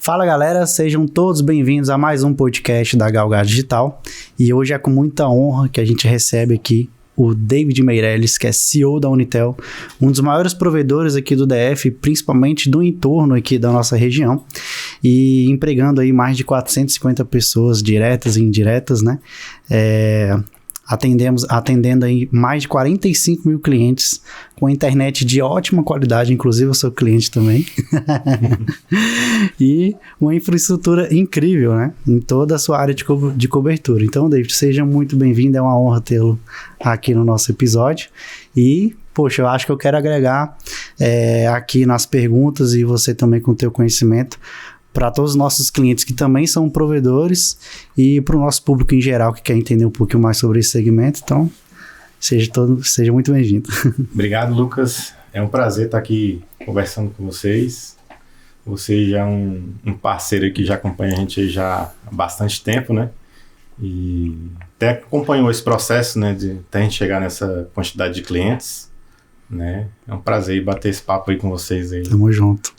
Fala galera, sejam todos bem-vindos a mais um podcast da Galgar Digital e hoje é com muita honra que a gente recebe aqui o David Meirelles, que é CEO da Unitel, um dos maiores provedores aqui do DF, principalmente do entorno aqui da nossa região, e empregando aí mais de 450 pessoas diretas e indiretas, né? Atendendo aí mais de 45 mil clientes com internet de ótima qualidade, inclusive eu sou cliente também. E uma infraestrutura incrível, né? Em toda a sua área de cobertura. Então, David, seja muito bem-vindo, é uma honra tê-lo aqui no nosso episódio. E, poxa, eu acho que eu quero agregar aqui nas perguntas e você também com o teu conhecimento para todos os nossos clientes que também são provedores e para o nosso público em geral que quer entender um pouquinho mais sobre esse segmento. Então, seja muito bem-vindo. Obrigado, Lucas. É um prazer estar aqui conversando com vocês. Você já é um parceiro que já acompanha a gente aí já há bastante tempo, né? E até acompanhou esse processo, né, de até a gente chegar nessa quantidade de clientes, né? É um prazer bater esse papo aí com vocês aí. Tamo junto.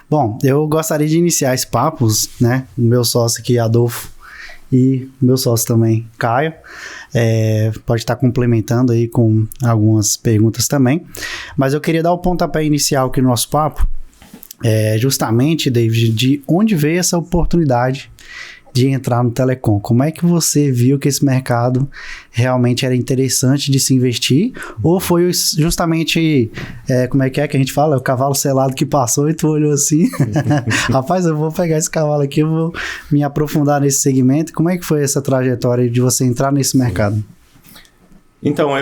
Bom, eu gostaria de iniciar esse papo, né? O meu sócio aqui, Adolfo, e meu sócio também, Caio, pode estar complementando aí com algumas perguntas também. Mas eu queria dar o pontapé inicial aqui no nosso papo, justamente, David, de onde veio essa oportunidade de entrar no telecom? Como é que você viu que esse mercado realmente era interessante de se investir? Ou foi justamente, como é que a gente fala? O cavalo selado que passou e tu olhou assim, rapaz, eu vou pegar esse cavalo aqui, eu vou me aprofundar nesse segmento. Como é que foi essa trajetória de você entrar nesse mercado? Então,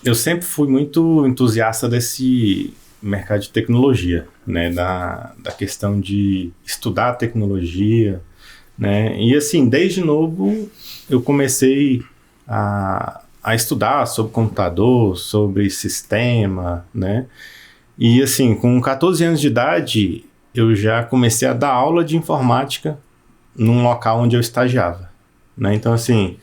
eu sempre fui muito entusiasta desse mercado de tecnologia, né? Da questão de estudar a tecnologia, né? E assim, desde novo eu comecei a estudar sobre computador, sobre sistema, né? E assim, com 14 anos de idade eu já comecei a dar aula de informática num local onde eu estagiava, né? Então assim,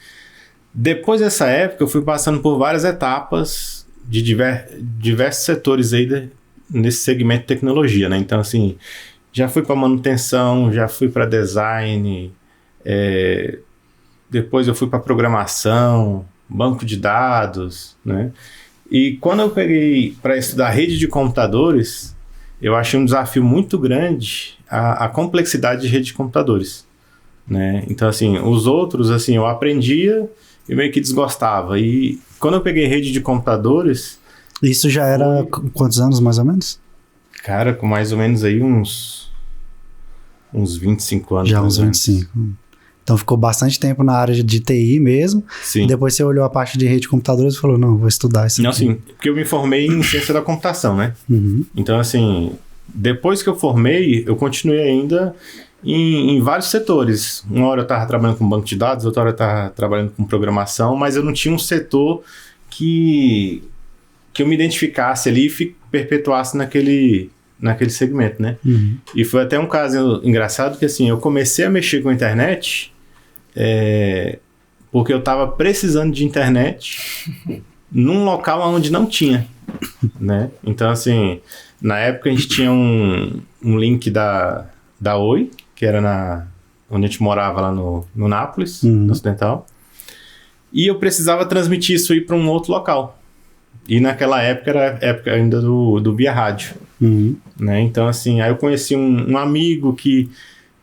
depois dessa época eu fui passando por várias etapas de diversos setores aí nesse segmento de tecnologia, né? Então assim, já fui para manutenção, já fui para design, depois eu fui para programação, banco de dados, né? E quando eu peguei para estudar rede de computadores, eu achei um desafio muito grande a complexidade de rede de computadores, né? Então assim, os outros, assim, eu aprendia e meio que desgostava. E quando eu peguei rede de computadores... Isso já era quantos anos, mais ou menos? Cara, com mais ou menos aí uns 25 anos. Já uns 25. Então ficou bastante tempo na área de TI mesmo. Sim. Depois você olhou a parte de rede de computadores e falou, não, vou estudar isso aqui. Não, sim, porque eu me formei em ciência da computação, né? Uhum. Então, assim, depois que eu formei, eu continuei ainda em vários setores. Uma hora eu estava trabalhando com banco de dados, outra hora eu estava trabalhando com programação, mas eu não tinha um setor que eu me identificasse ali e perpetuasse naquele segmento, né? Uhum. E foi até um caso engraçado que, assim, eu comecei a mexer com a internet porque eu estava precisando de internet num local onde não tinha, né? Então, assim, na época a gente tinha um link da Oi, que era onde a gente morava lá no Nápoles, no Ocidental, e eu precisava transmitir isso aí para um outro local. E naquela época era a época ainda do via rádio, né? Então assim, aí eu conheci um amigo que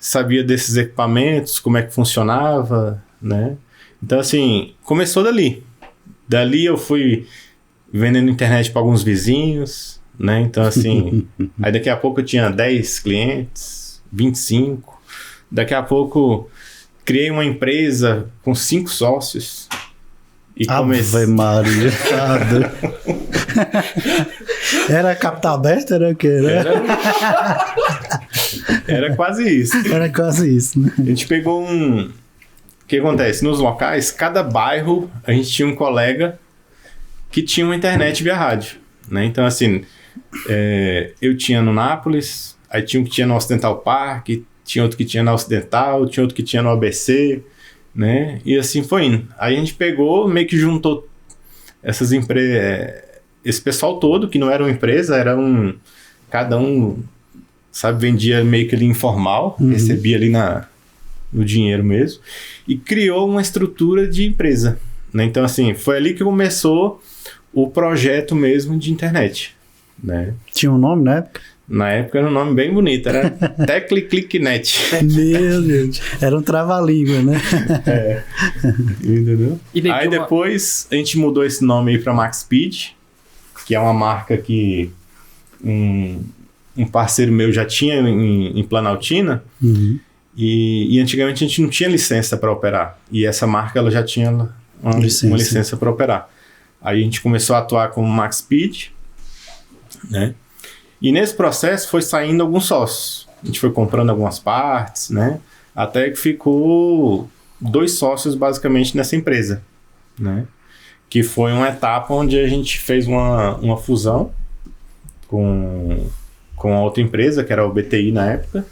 sabia desses equipamentos, como é que funcionava, né? Então assim, começou dali. Dali eu fui vendendo internet para alguns vizinhos, né? Então assim, aí daqui a pouco eu tinha 10 clientes, 25. Daqui a pouco criei uma empresa com 5 sócios. E Ave Maria. Era capital aberto? Era o quê? Né? Era quase isso. Era quase isso, né? A gente pegou O que acontece? Nos locais, cada bairro, a gente tinha um colega que tinha uma internet via rádio, né? Então, assim, eu tinha no Nápoles, aí tinha um que tinha no Ocidental Park, tinha outro que tinha na Ocidental, tinha outro que tinha no ABC, né? E assim foi indo. Aí a gente pegou, meio que juntou essas empresas, esse pessoal todo, que não era uma empresa, era cada um sabe? Vendia meio que ali informal, recebia ali no dinheiro mesmo, e criou uma estrutura de empresa, né? Então, assim, foi ali que começou o projeto mesmo de internet, né? Tinha um nome na época? Na época era um nome bem bonito, era TecliClickNet. Meu Deus, era um trava-língua, né? Entendeu? Aí depois a gente mudou esse nome aí para MaxSpeed, que é uma marca que um parceiro meu já tinha em Planaltina, e antigamente a gente não tinha licença para operar, e essa marca ela já tinha uma licença para operar. Aí a gente começou a atuar como MaxSpeed, né? E nesse processo foi saindo alguns sócios. A gente foi comprando algumas partes, né? Até que ficou 2 sócios basicamente nessa empresa, né? Que foi uma etapa onde a gente fez uma fusão com a outra empresa, que era o BTI na época.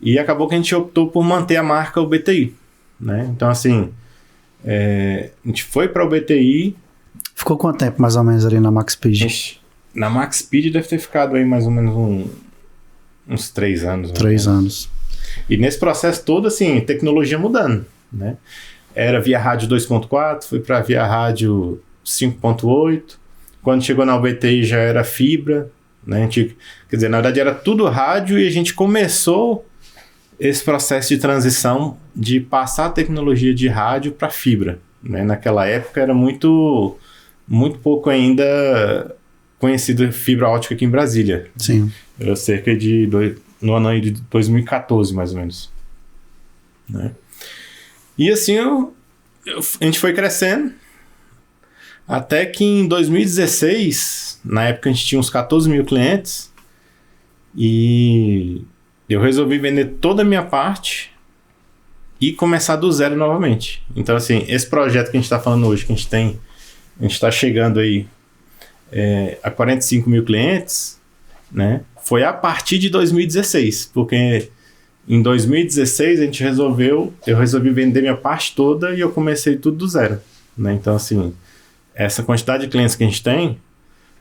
E acabou que a gente optou por manter a marca o BTI, né? Então, assim, a gente foi para o BTI. Ficou quanto tempo mais ou menos ali na MaxSpeed? Na MaxSpeed deve ter ficado aí mais ou menos uns 3 anos. 3 anos. E nesse processo todo, assim, tecnologia mudando, né? Era via rádio 2.4, foi para via rádio 5.8. Quando chegou na UBTI já era fibra, né? Quer dizer, na verdade era tudo rádio, e a gente começou esse processo de transição de passar a tecnologia de rádio para fibra, né? Naquela época era muito pouco ainda conhecido fibra ótica aqui em Brasília. Sim. Era cerca no ano aí de 2014, mais ou menos, né? E assim a gente foi crescendo, até que em 2016, na época a gente tinha uns 14 mil clientes, e eu resolvi vender toda a minha parte e começar do zero novamente. Então, assim, esse projeto que a gente está falando hoje, que a gente está chegando aí a 45 mil clientes, né? Foi a partir de 2016, porque em 2016 eu resolvi vender minha parte toda e eu comecei tudo do zero, né? Então, assim, essa quantidade de clientes que a gente tem,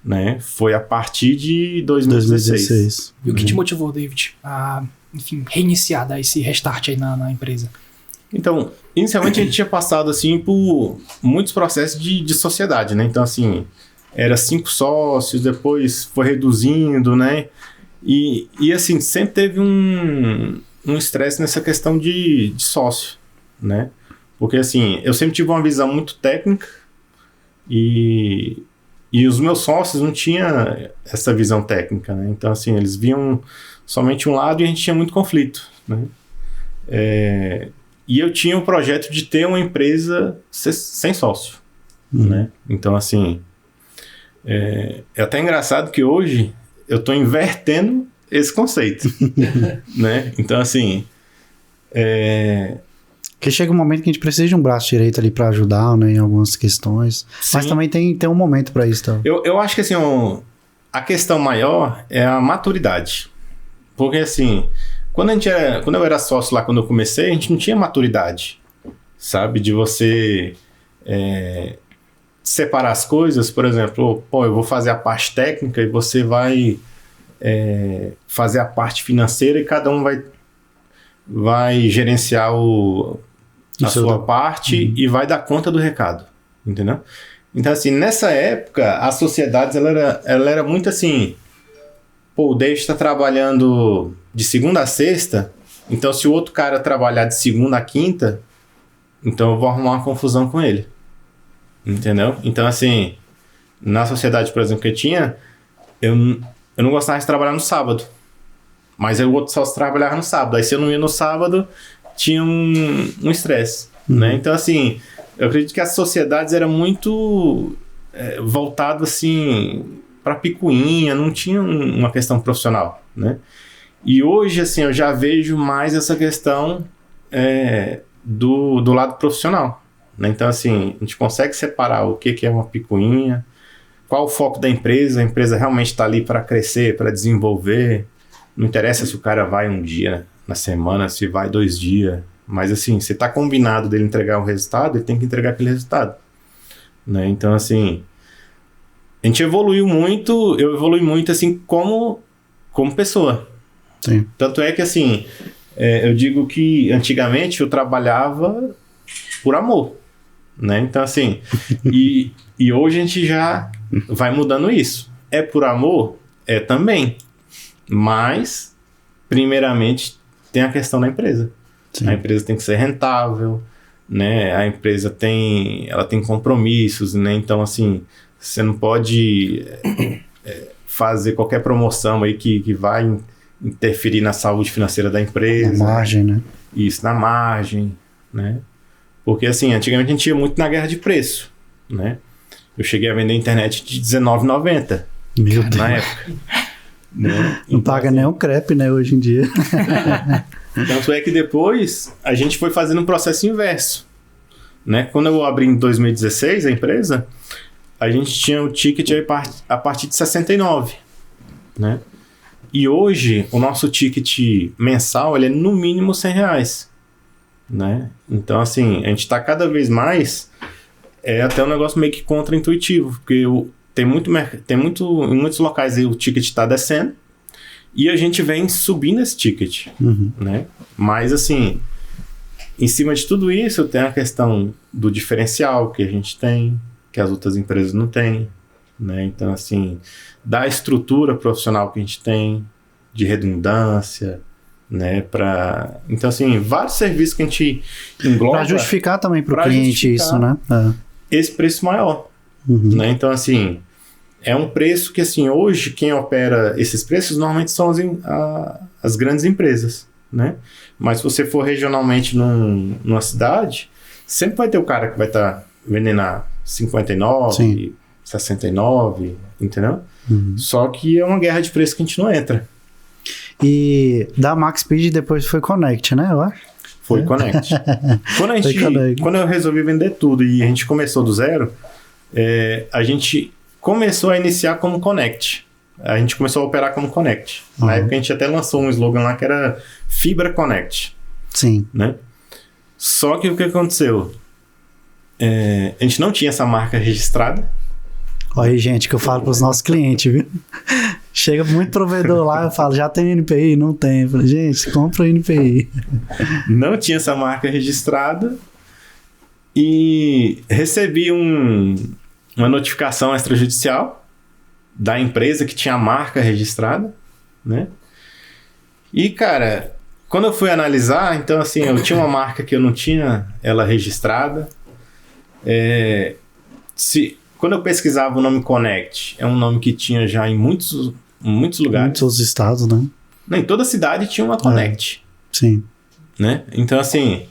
né, foi a partir de 2016. E o que te motivou, David, a, enfim, reiniciar, dar esse restart aí na empresa? Então, inicialmente a gente tinha passado, assim, por muitos processos de sociedade, né? Então, assim, era 5 sócios, depois foi reduzindo, né? E assim, sempre teve um estresse nessa questão de sócio, né? Porque, assim, eu sempre tive uma visão muito técnica e os meus sócios não tinham essa visão técnica, né? Então, assim, eles viam somente um lado e a gente tinha muito conflito, né? E eu tinha o projeto de ter uma empresa sem sócio, né? Então, assim, é até engraçado que hoje eu estou invertendo esse conceito, né? Então, assim, Porque chega um momento que a gente precisa de um braço direito ali para ajudar, né, em algumas questões. Sim. Mas também tem um momento para isso. Tá? Eu acho que, assim, a questão maior é a maturidade. Porque, assim, quando eu era sócio lá, quando eu comecei, a gente não tinha maturidade, sabe? De você separar as coisas. Por exemplo, eu vou fazer a parte técnica e você vai fazer a parte financeira, e cada um vai gerenciar a sua parte e vai dar conta do recado, entendeu? Então, assim, nessa época, as sociedades, ela era muito assim, o David está trabalhando de segunda a sexta, então se o outro cara trabalhar de segunda a quinta, então eu vou arrumar uma confusão com ele, entendeu? Então, assim, na sociedade, por exemplo, que eu tinha, eu não gostava de trabalhar no sábado, mas o outro só trabalhava no sábado. Aí se eu não ia no sábado, tinha um estresse, né? Então, assim, eu acredito que as sociedades eram muito voltadas, assim, para picuinha, não tinha uma questão profissional, né? E hoje, assim, eu já vejo mais essa questão do lado profissional, né? Então, assim, a gente consegue separar o que é uma picuinha, qual o foco da empresa. A empresa realmente está ali para crescer, para desenvolver. Não interessa se o cara vai um dia na semana, se vai 2 dias. Mas, assim, se está combinado dele entregar um resultado, ele tem que entregar aquele resultado, né? Então, assim, a gente evoluiu muito. Eu evolui muito, assim, como pessoa, Sim. Tanto é que, assim, eu digo que antigamente eu trabalhava por amor, né? Então, assim, e hoje a gente já vai mudando isso. É por amor? É também. Mas, primeiramente, tem a questão da empresa. Sim. A empresa tem que ser rentável, né? A empresa ela tem compromissos, né? Então, assim, você não pode fazer qualquer promoção aí que vai interferir na saúde financeira da empresa. Na margem, né? Isso, na margem, né? Porque, assim, antigamente a gente ia muito na guerra de preço, né? Eu cheguei a vender internet de R$19,90 Meu Deus. na época. Né? Não paga nem um crepe, né, hoje em dia. Tanto é que depois a gente foi fazendo um processo inverso, né? Quando eu abri em 2016 a empresa, a gente tinha o ticket a partir de 69, né? E hoje o nosso ticket mensal ele é no mínimo R$100, né? Então, assim, a gente está cada vez mais até um negócio meio que contra-intuitivo, porque tem em muitos locais aí o ticket está descendo e a gente vem subindo esse ticket, né? Mas, assim, em cima de tudo isso tem a questão do diferencial que a gente tem, que as outras empresas não têm, né? Então, assim, da estrutura profissional que a gente tem, de redundância, né? Então, assim, vários serviços que a gente engloba. Para justificar também para o cliente isso, né? Esse preço maior, né? Então, assim, é um preço que, assim, hoje quem opera esses preços normalmente são as grandes empresas, né? Mas se você for regionalmente numa cidade, sempre vai ter o cara que vai estar vendendo a 59, sim, 69, entendeu? Só que é uma guerra de preço que a gente não entra. E da MaxSpeed depois foi Connect, né? Eu acho. Foi Connect. Quando eu resolvi vender tudo e a gente começou do zero, a gente começou a iniciar como Connect. A gente começou a operar como Connect. Na época a gente até lançou um slogan lá que era Fibra Connect. Sim. Né? Só que o que aconteceu? A gente não tinha essa marca registrada. Olha aí, gente, que eu falo para os nossos clientes, viu? Chega muito provedor lá, eu falo, já tem NPI? Não tem. Eu falo, gente, compra o NPI. Não tinha essa marca registrada e recebi uma notificação extrajudicial da empresa que tinha a marca registrada, né? E, cara, quando eu fui analisar, então, assim, eu tinha uma marca que eu não tinha ela registrada. Quando eu pesquisava o nome Connect, é um nome que tinha já em muitos lugares. Muitos estados, né? Em toda cidade tinha uma Connect. Sim. Né? Então, assim,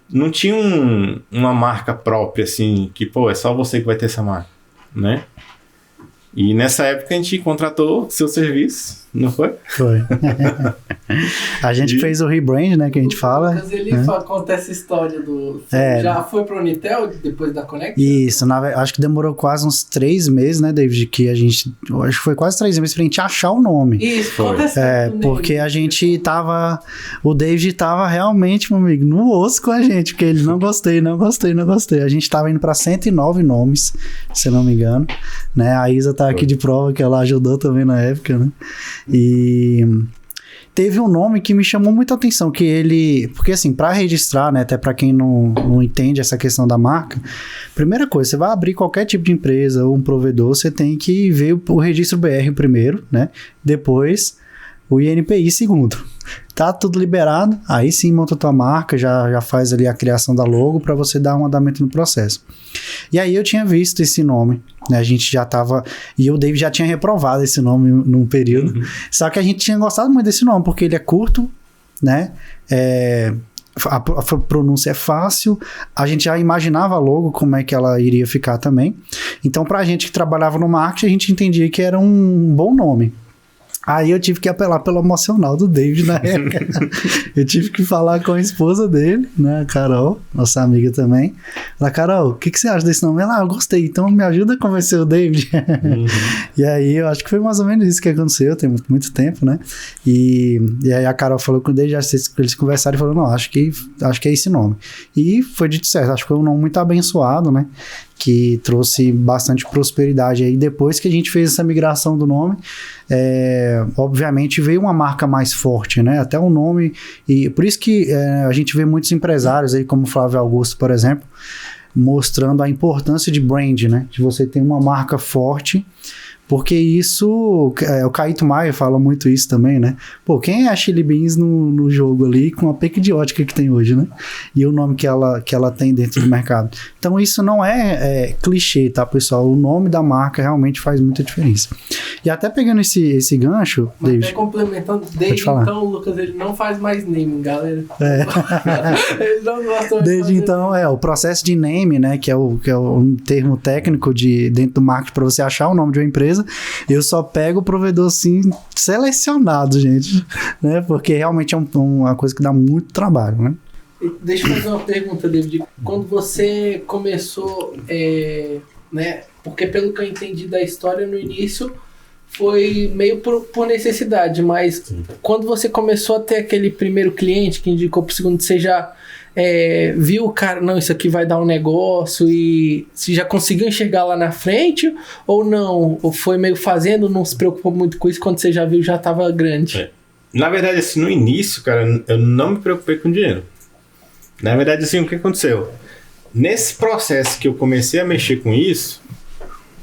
não tinha uma marca própria, assim, que, é só você que vai ter essa marca, né? E nessa época a gente contratou seu serviço, não foi? Foi. A gente fez o rebrand, né, que a gente fala. Lucas, ele conta essa história do... Já foi pro Unitel depois da Connect? Isso, acho que demorou quase uns 3 meses, né, David, que a gente... Acho que foi quase 3 meses pra gente achar o nome. Isso, foi. Porque a gente tava... O David tava realmente, meu amigo, no osso com a gente, porque ele não gostei. A gente tava indo pra 109 nomes, se não me engano, né, a Isa tá aqui de prova, que ela ajudou também na época, né, e teve um nome que me chamou muita atenção, que ele... Porque, assim, para registrar, né, até para quem não entende essa questão da marca, primeira coisa, você vai abrir qualquer tipo de empresa ou um provedor, você tem que ver o registro BR primeiro, né, depois o INPI segundo. Tá tudo liberado, aí sim monta a tua marca, já faz ali a criação da logo para você dar um andamento no processo. E aí eu tinha visto esse nome, né? A gente já tava... E o David já tinha reprovado esse nome num período. Só que a gente tinha gostado muito desse nome, porque ele é curto, né? A pronúncia é fácil. A gente já imaginava logo como é que ela iria ficar também. Então, pra gente que trabalhava no marketing, a gente entendia que era um bom nome. Aí eu tive que apelar pelo emocional do David na época. Eu tive que falar com a esposa dele, né, a Carol, nossa amiga também. Falei, Carol, o que você acha desse nome? Ela, eu gostei, então me ajuda a convencer o David. E aí eu acho que foi mais ou menos isso que aconteceu, tem muito tempo, né? E aí a Carol falou com o David, eles conversaram e falaram, não, acho que é esse nome. E foi dito certo, acho que foi um nome muito abençoado, né? que trouxe bastante prosperidade aí. Depois que a gente fez essa migração do nome, obviamente veio uma marca mais forte, né? Até o nome, e por isso que a gente vê muitos empresários aí, como o Flávio Augusto, por exemplo, mostrando a importância de brand, né? De você ter uma marca forte, porque isso, o Caíto Maia fala muito isso também, né? Pô, quem é a Chili Beans no jogo ali, com a peca idiótica que tem hoje, né? E o nome que ela tem dentro do mercado. Então isso não é clichê, tá, pessoal? O nome da marca realmente faz muita diferença. E até pegando esse gancho, mas David... até complementando, desde então, o Lucas, ele não faz mais naming, galera. Ele não gosta desde então, o processo de name, né, que é um termo técnico dentro do marketing para você achar o nome de uma empresa, eu só pego o provedor assim selecionado, gente, né? Porque realmente é uma coisa que dá muito trabalho, né? Deixa eu fazer uma pergunta, David. Quando você começou, né? Porque pelo que eu entendi da história no início foi meio por necessidade, mas quando você começou a ter aquele primeiro cliente que indicou pro segundo, você já viu o cara, não, isso aqui vai dar um negócio, e você já conseguiu enxergar lá na frente ou não? Ou foi meio fazendo, não se preocupou muito com isso, quando você já viu já estava grande? Na verdade, assim, no início, cara, eu não me preocupei com dinheiro. Na verdade, assim, o que aconteceu? Nesse processo que eu comecei a mexer com isso,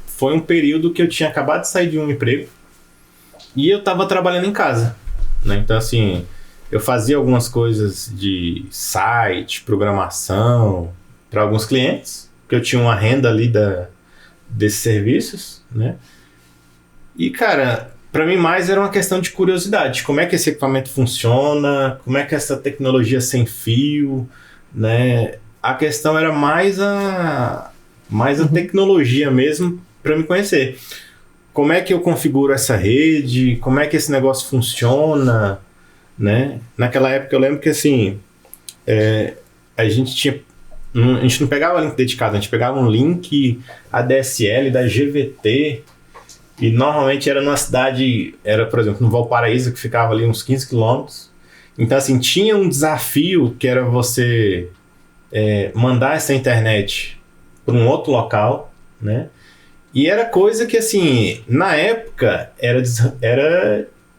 foi um período que eu tinha acabado de sair de um emprego e eu estava trabalhando em casa, né? Então, assim, eu fazia algumas coisas de site, programação para alguns clientes, que eu tinha uma renda ali desses serviços, né? E, cara, para mim mais era uma questão de curiosidade. Como é que esse equipamento funciona? Como é que essa tecnologia sem fio, né? A questão era mais a tecnologia mesmo para me conhecer. Como é que eu configuro essa rede? Como é que esse negócio funciona? Né? Naquela época eu lembro que assim, a gente não pegava link dedicado, a gente pegava um link ADSL da GVT e normalmente era numa cidade, era por exemplo no Valparaíso, que ficava ali uns 15 quilômetros. Então assim, tinha um desafio que era você mandar essa internet para um outro local, né? E era coisa que assim, na época era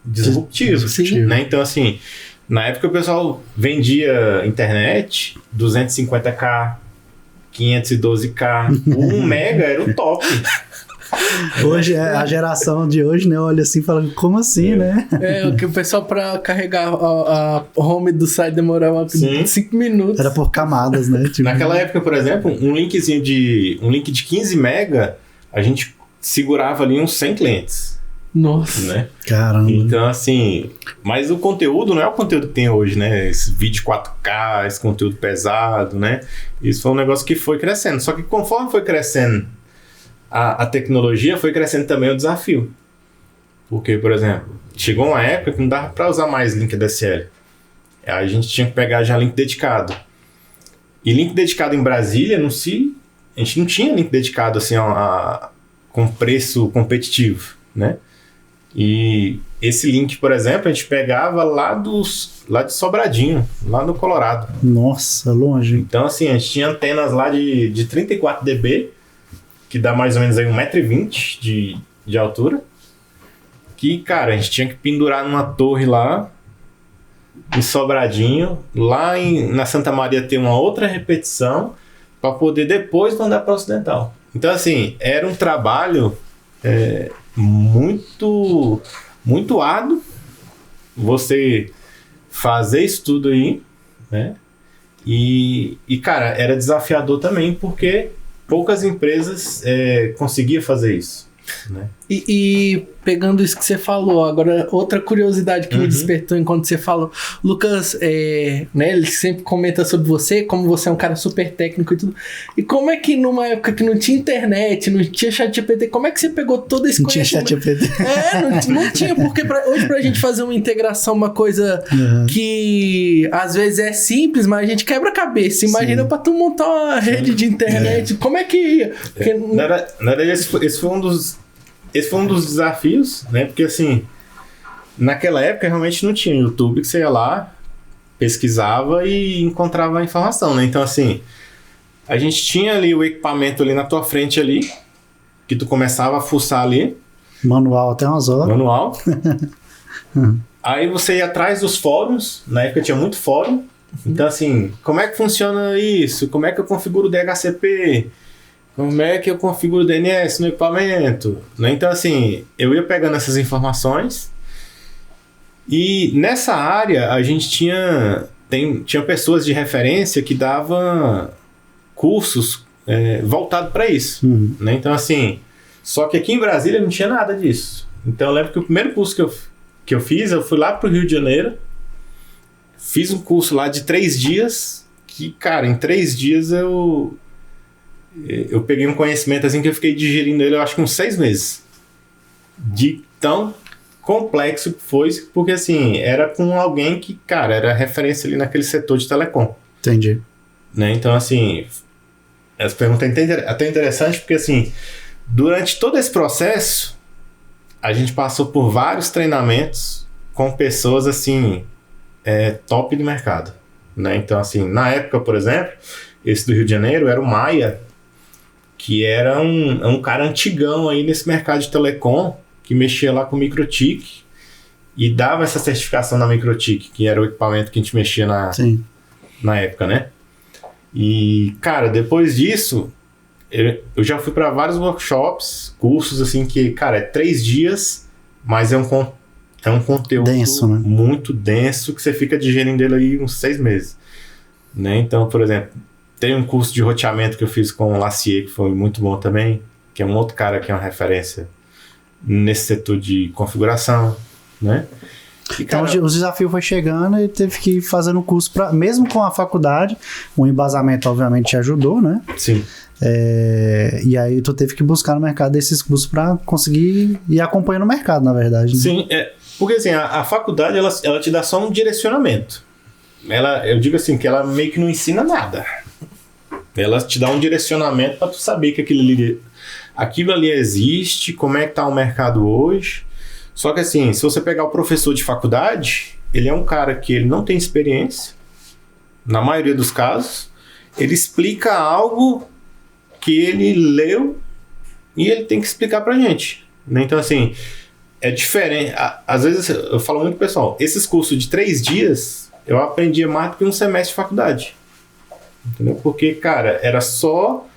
disruptivo, né? Então assim, na época o pessoal vendia internet 250k, 512k, 1 mega era o top. Hoje, a geração de hoje, né, olha assim e fala, como assim, né? O que o pessoal pra carregar a home do site demorava 5 minutos. Era por camadas, né? Tipo... Naquela época, por exemplo, um link de 15 mega, a gente segurava ali uns 100 clientes. Nossa. Né? Caramba. Então, assim, mas o conteúdo não é o conteúdo que tem hoje, né? Esse vídeo 4K, esse conteúdo pesado, né? Isso foi um negócio que foi crescendo. Só que conforme foi crescendo a tecnologia, foi crescendo também o desafio. Porque, por exemplo, chegou uma época que não dava para usar mais link ADSL. A gente tinha que pegar já link dedicado. E link dedicado em Brasília, a gente não tinha link dedicado assim, com preço competitivo, né? E esse link, por exemplo, a gente pegava lá de Sobradinho, lá no Colorado. Nossa, longe. Então, assim, a gente tinha antenas lá de 34 dB, que dá mais ou menos aí 1,20 m de altura. Que, cara, a gente tinha que pendurar numa torre lá, em Sobradinho. Lá na Santa Maria ter uma outra repetição, para poder depois mandar para o Ocidental. Então, assim, era um trabalho muito, muito árduo você fazer isso tudo aí, né? E, cara, era desafiador também, porque poucas empresas conseguiam fazer isso, né? E pegando isso que você falou, agora outra curiosidade que me despertou enquanto você falou, Lucas, né, ele sempre comenta sobre você, como você é um cara super técnico e tudo. E como é que numa época que não tinha internet, não tinha ChatGPT, como é que você pegou todo esse conhecimento? Não tinha ChatGPT. Não tinha, porque hoje pra gente fazer uma integração, uma coisa que às vezes é simples, mas a gente quebra a cabeça. Imagina pra tu montar uma rede de internet, como é que ia? Porque... Na verdade, esse foi um dos desafios, né? Porque assim, naquela época realmente não tinha YouTube, que você ia lá, pesquisava e encontrava a informação, né? Então assim, a gente tinha ali o equipamento ali na tua frente ali, que tu começava a fuçar ali. Manual até umas horas. Manual. Aí você ia atrás dos fóruns, na época tinha muito fórum. Então assim, como é que funciona isso? Como é que eu configuro o DHCP? Como é que eu configuro o DNS no equipamento? Né? Então assim, eu ia pegando essas informações e nessa área a gente tinha pessoas de referência que davam cursos voltados para isso. Né? Então assim, só que aqui em Brasília não tinha nada disso. Então eu lembro que o primeiro curso que eu fiz, eu fui lá pro Rio de Janeiro, fiz um curso lá de 3 dias, que, cara, em 3 dias eu peguei um conhecimento assim que eu fiquei digerindo ele, eu acho que uns 6 meses. De tão complexo que foi, porque assim, era com alguém que, cara, era referência ali naquele setor de telecom. Entendi. Né? Então, assim, essa pergunta é até interessante, porque assim, durante todo esse processo, a gente passou por vários treinamentos com pessoas, assim, top do mercado. Né? Então, assim, na época, por exemplo, esse do Rio de Janeiro era o Maia, que era um cara antigão aí nesse mercado de telecom, que mexia lá com microtik e dava essa certificação na microtik, que era o equipamento que a gente mexia na época, né? E, cara, depois disso, eu já fui para vários workshops, cursos, assim, que, cara, é 3 dias, mas é um conteúdo denso, né? Muito denso, que você fica digerindo ele aí uns 6 meses. Né? Então, por exemplo, tem um curso de roteamento que eu fiz com o Lacier, que foi muito bom também, que é um outro cara que é uma referência nesse setor de configuração, né? E, então cara, o desafio foi chegando e teve que ir fazendo curso, mesmo com a faculdade, o embasamento obviamente te ajudou, né? Sim. E aí tu teve que buscar no mercado esses cursos para conseguir ir acompanhando o mercado, na verdade. Né? Sim, porque assim, a faculdade ela te dá só um direcionamento. Eu digo assim, que ela meio que não ensina nada. Ela te dá um direcionamento para tu saber que aquilo ali existe, como é que tá o mercado hoje. Só que assim, se você pegar o professor de faculdade, ele é um cara que ele não tem experiência, na maioria dos casos. Ele explica algo que ele leu e ele tem que explicar pra gente. Né? Então assim, é diferente. Às vezes eu falo muito pro pessoal, esses cursos de 3 dias, eu aprendia mais do que um semestre de faculdade. Entendeu? Porque, cara, era só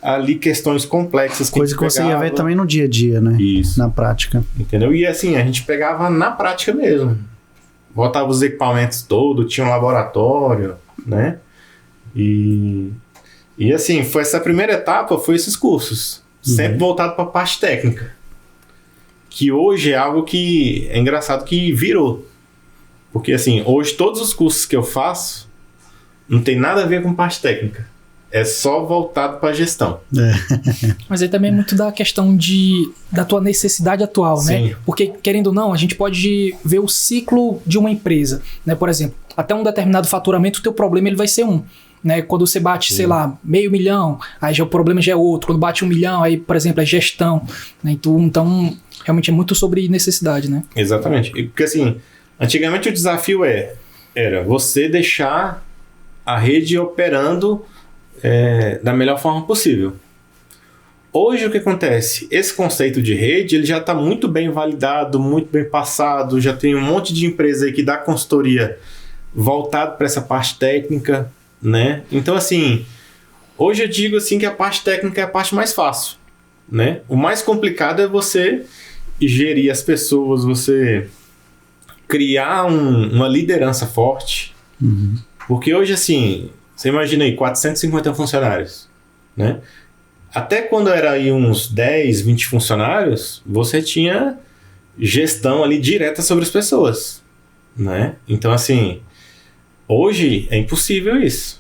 ali questões complexas. Coisa que você ia ver também no dia a dia, né? Isso. Na prática. Entendeu? E assim, a gente pegava na prática mesmo. Botava os equipamentos todos, tinha um laboratório, né? E assim, essa primeira etapa foi esses cursos. Sempre voltado para a parte técnica. Que hoje é algo que é engraçado que virou. Porque assim, hoje todos os cursos que eu faço não tem nada a ver com parte técnica. É só voltado para a gestão. Mas aí também é muito da questão da tua necessidade atual, Sim. né? Porque, querendo ou não, a gente pode ver o ciclo de uma empresa, né? Por exemplo, até um determinado faturamento, o teu problema ele vai ser um. Né? Quando você bate, sei lá, 500 mil, aí já o problema já é outro. Quando bate 1 milhão, aí, por exemplo, é gestão. Né? Então, realmente é muito sobre necessidade, né? Exatamente. Porque assim, antigamente o desafio era você deixar a rede operando da melhor forma possível. Hoje o que acontece? Esse conceito de rede ele já está muito bem validado, muito bem passado, já tem um monte de empresa aí que dá consultoria voltado para essa parte técnica, né? Então assim, hoje eu digo assim que a parte técnica é a parte mais fácil, né? O mais complicado é você gerir as pessoas, você criar uma liderança forte, porque hoje assim, você imagina aí, 450 funcionários, né? Até quando era aí uns 10, 20 funcionários, você tinha gestão ali direta sobre as pessoas, né? Então, assim, hoje é impossível isso,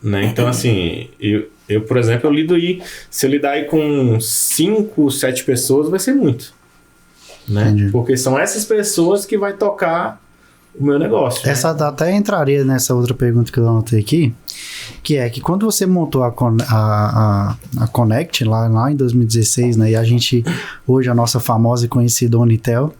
né? Então, assim, eu por exemplo, eu lido aí, se eu lidar aí com 5, 7 pessoas, vai ser muito, né? Entendi. Porque são essas pessoas que vai tocar o meu negócio. Essa até entraria nessa outra pergunta que eu anotei aqui, que é que quando você montou a Connect lá em 2016, né, e a gente, hoje a nossa famosa e conhecida Unitel,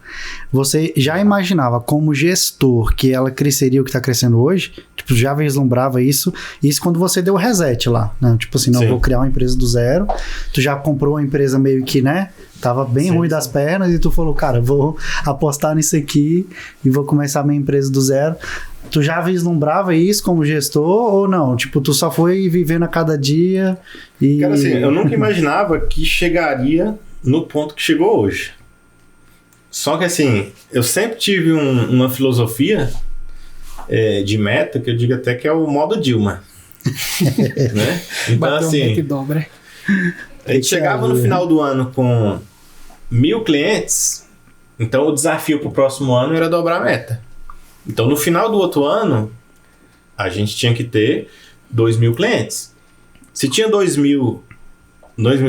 você já imaginava como gestor que ela cresceria o que está crescendo hoje? Tipo, já vislumbrava isso quando você deu o reset lá, né? Tipo assim, não, Sim. vou criar uma empresa do zero, tu já comprou uma empresa meio que, né, tava bem ruim das pernas e tu falou, cara, vou apostar nisso aqui e vou começar minha empresa do zero. Tu já vislumbrava isso como gestor ou não? Tipo, tu só foi vivendo a cada dia e... Cara, assim, eu nunca imaginava que chegaria no ponto que chegou hoje. Só que, assim, eu sempre tive uma filosofia de meta, que eu digo até que é o modo Dilma. Né? Então, Bateu assim, meta e dobra. a gente chegava no final do ano com 1.000 clientes, então o desafio para o próximo ano era dobrar a meta. Então, no final do outro ano, a gente tinha que ter 2.000 clientes. Se tinha 2.000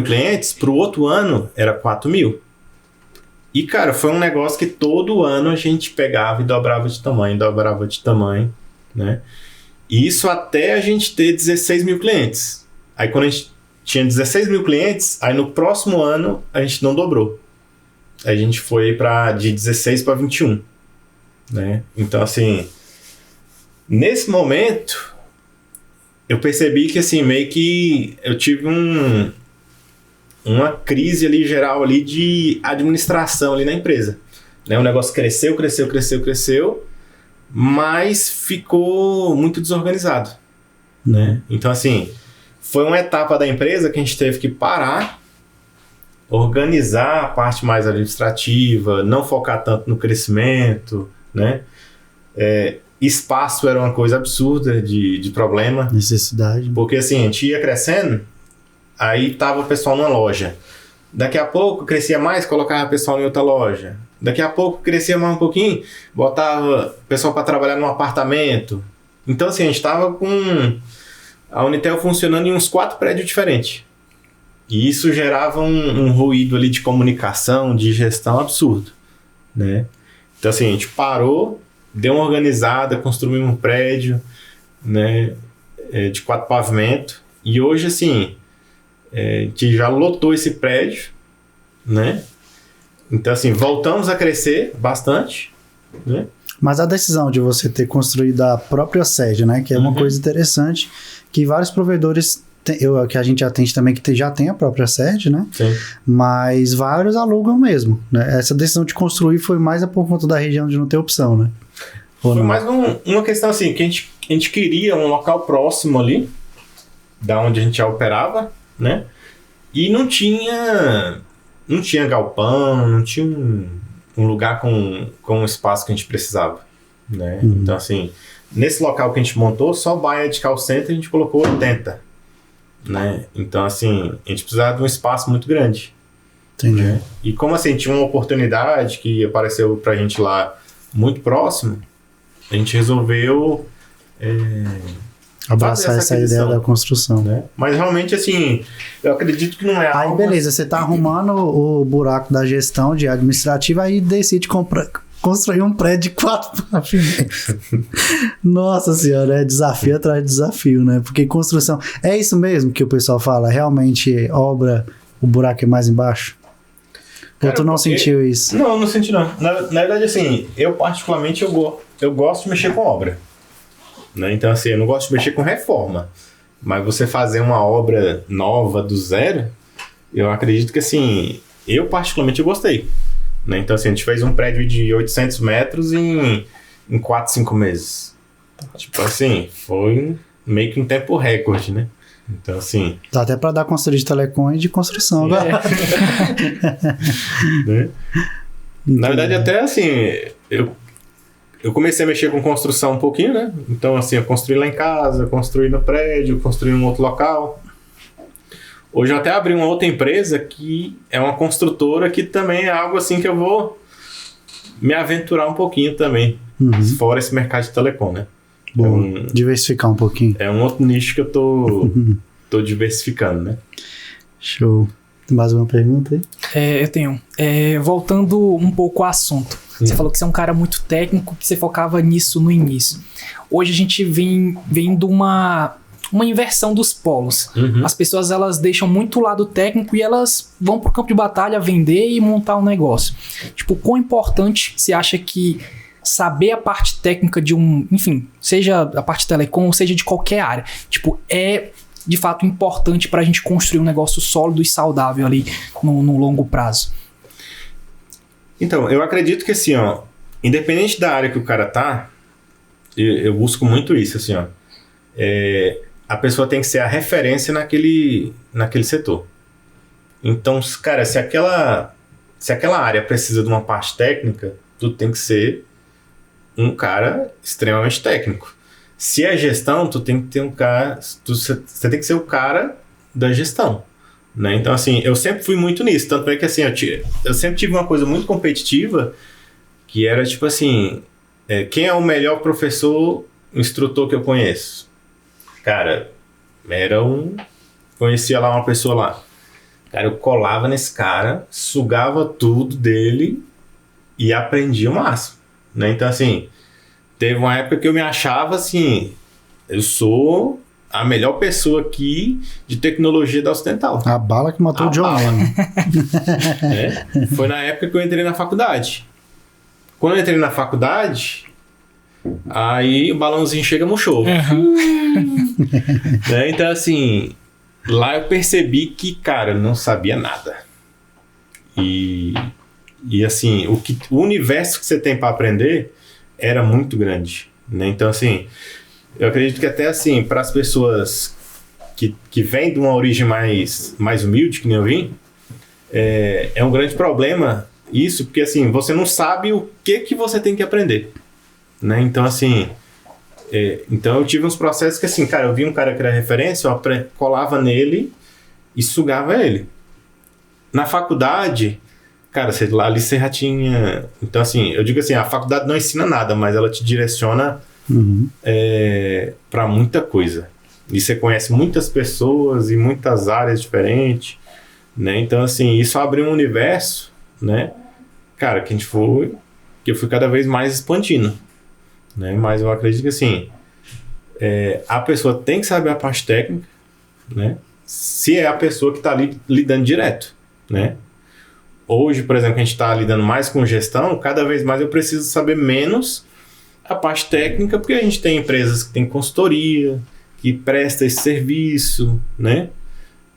clientes, para o outro ano era 4.000. E, cara, foi um negócio que todo ano a gente pegava e dobrava de tamanho, né? E isso até a gente ter 16.000 clientes. Aí, quando a gente tinha 16.000 clientes, aí no próximo ano a gente não dobrou. A gente foi de 16 para 21. Né? Então, assim, nesse momento eu percebi que, assim, meio que eu tive uma crise ali geral ali de administração ali na empresa, né? O negócio cresceu, mas ficou muito desorganizado, né? Então, assim, foi uma etapa da empresa que a gente teve que parar, organizar a parte mais administrativa, não focar tanto no crescimento, né? Espaço era uma coisa absurda de problema. Necessidade. Porque assim, a gente ia crescendo, aí tava o pessoal numa loja. Daqui a pouco crescia mais, colocava o pessoal em outra loja. Daqui a pouco crescia mais um pouquinho, botava o pessoal para trabalhar num apartamento. Então assim, a gente tava com a Unitel funcionando em uns 4 prédios diferentes. E isso gerava um ruído ali de comunicação, de gestão absurdo, né? Então, assim, a gente parou, deu uma organizada, construiu um prédio, né, de 4 pavimentos. E hoje, assim, a gente já lotou esse prédio, né? Então, assim, voltamos a crescer bastante, né? Mas a decisão de você ter construído a própria sede, né, que é uma coisa interessante, que vários provedores... que a gente atende também, que já tem a própria sede, né? Sim. Mas vários alugam mesmo, né? Essa decisão de construir foi mais por conta da região de não ter opção, né? Ou foi não? mais uma questão assim, que a gente queria um local próximo ali, da onde a gente já operava, né? E não tinha galpão, não tinha um lugar com um espaço que a gente precisava, né? Então, assim, nesse local que a gente montou, só baia de call center a gente colocou 80. Né? Então, assim, a gente precisava de um espaço muito grande. Entendi. Né? E como assim, tinha uma oportunidade que apareceu pra gente lá muito próximo, a gente resolveu abraçar essa ideia da construção. Né? Mas realmente, assim, eu acredito que não é algo... Aí, beleza, você tá arrumando o buraco da gestão de administrativa, aí decide construir um prédio de 4 pavimentos. Nossa senhora, é desafio atrás de desafio, né? Porque construção... É isso mesmo que o pessoal fala? Realmente, obra, o buraco é mais embaixo? Ou tu não sentiu isso? Não senti não. Na verdade, assim, eu particularmente, eu gosto de mexer com obra. Né? Então, assim, eu não gosto de mexer com reforma. Mas você fazer uma obra nova do zero, eu acredito que, assim, eu particularmente eu gostei. Né? Então, assim, a gente fez um prédio de 800 metros em 4, 5 meses. Tipo assim, foi meio que um tempo recorde, né? Então, assim... Dá até pra dar conselho de telecom e de construção agora. Né? Na verdade, até assim, eu comecei a mexer com construção um pouquinho, né? Então, assim, eu construí lá em casa, construí no prédio, construí em um outro local. Hoje eu até abri uma outra empresa que é uma construtora que também é algo assim que eu vou me aventurar um pouquinho também. Fora esse mercado de telecom, né? Bom, diversificar um pouquinho. É um outro nicho que eu tô diversificando, né? Show. Tem mais uma pergunta aí? Eu tenho. Voltando um pouco ao assunto. Você falou que você é um cara muito técnico, que você focava nisso no início. Hoje a gente vem de uma uma inversão dos polos. Uhum. As pessoas, elas deixam muito o lado técnico e elas vão pro campo de batalha vender e montar um negócio. Tipo, quão importante você acha que saber a parte técnica de enfim, seja a parte de telecom, seja de qualquer área, tipo, é de fato importante pra gente construir um negócio sólido e saudável ali no longo prazo? Então, eu acredito que assim, ó, independente da área que o cara tá, eu busco muito isso, assim, ó. A pessoa tem que ser a referência naquele setor. Então, cara, se aquela área precisa de uma parte técnica, tu tem que ser um cara extremamente técnico. Se é gestão, tu tem que ter um cara... Você tem que ser o cara da gestão, né? Então, assim, eu sempre fui muito nisso. Tanto é que, assim, eu sempre tive uma coisa muito competitiva, que era, tipo assim... quem é o melhor professor, instrutor que eu conheço? Cara, conhecia lá uma pessoa lá. Cara, eu colava nesse cara, sugava tudo dele e aprendia o máximo, né? Então, assim, teve uma época que eu me achava assim, eu sou a melhor pessoa aqui de tecnologia da Ocidental. A bala que matou o John Lennon. Foi na época que eu entrei na faculdade. Quando eu entrei na faculdade, aí o balãozinho chega murchou. Né? Então, assim, lá eu percebi que, cara, eu não sabia nada. E assim, o universo que você tem para aprender era muito grande, né? Então, assim, eu acredito que até assim, para as pessoas que vêm de uma origem mais humilde, que nem eu vim, é um grande problema isso, porque assim, você não sabe o que você tem que aprender, né? Então, assim, então eu tive uns processos que assim, cara, eu vi um cara que era referência, eu colava nele e sugava ele. Na faculdade, cara, ali você já tinha... Então, assim, eu digo assim, a faculdade não ensina nada, mas ela te direciona para muita coisa. E você conhece muitas pessoas e muitas áreas diferentes, né? Então, assim, isso abriu um universo, né? Cara, que eu fui cada vez mais expandindo, né? Mas eu acredito que, assim, a pessoa tem que saber a parte técnica, né? Se é a pessoa que está ali lidando direto, né? Hoje, por exemplo, a gente está lidando mais com gestão, cada vez mais eu preciso saber menos a parte técnica, porque a gente tem empresas que têm consultoria, que presta esse serviço, né?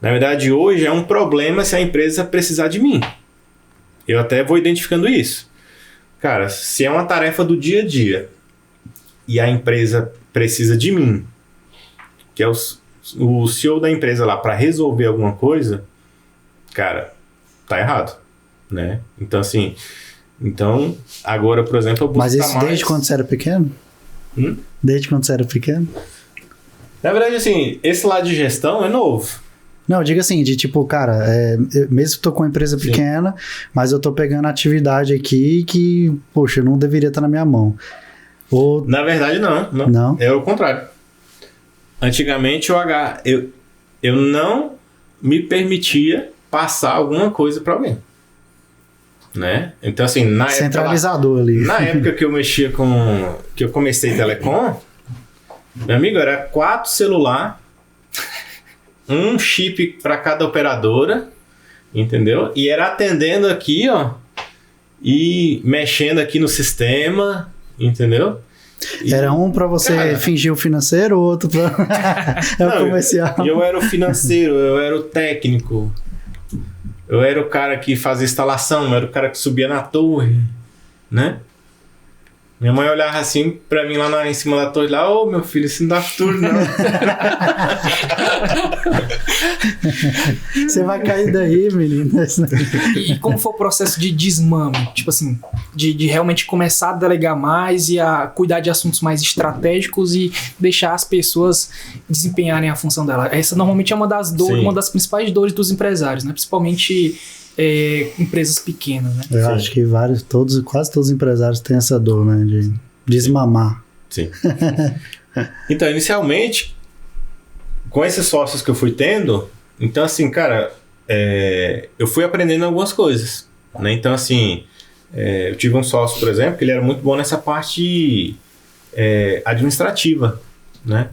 Na verdade, hoje é um problema se a empresa precisar de mim. Eu até vou identificando isso. Cara, se é uma tarefa do dia a dia e a empresa precisa de mim, que é o CEO da empresa lá para resolver alguma coisa, cara, tá errado, né? Então, assim, agora, por exemplo, eu busco. Mas isso desde quando você era pequeno? Desde quando você era pequeno? Na verdade, assim, esse lado de gestão é novo. Não, diga assim, de tipo, cara, mesmo que tô com uma empresa pequena, mas eu tô pegando atividade aqui que, poxa, não deveria estar na minha mão. Ou... Na verdade, não. É o contrário. Antigamente, eu não me permitia passar alguma coisa para alguém, né? Então, assim, centralizador ali. Na época que eu mexia que eu comecei telecom, meu amigo, era 4 celulares, um chip para cada operadora, entendeu? E era atendendo aqui, ó, e mexendo aqui no sistema, entendeu? Era um para você fingir o financeiro, o outro para o comercial. Eu era o financeiro, eu era o técnico, eu era o cara que fazia instalação, eu era o cara que subia na torre, né? Minha mãe olhava assim pra mim lá em cima da torre, lá, ô meu filho, isso não dá futuro não. Você vai cair daí, menino. E como foi o processo de desmame? Tipo assim, de realmente começar a delegar mais e a cuidar de assuntos mais estratégicos e deixar as pessoas desempenharem a função dela. Essa normalmente é uma das dores, uma das principais dores dos empresários, né? Principalmente empresas pequenas, né? Eu acho que quase todos os empresários têm essa dor, né? De desmamar. Sim. Então, inicialmente, com esses sócios que eu fui tendo, então assim, cara, eu fui aprendendo algumas coisas, né? Então, assim, eu tive um sócio, por exemplo, que ele era muito bom nessa parte administrativa, né?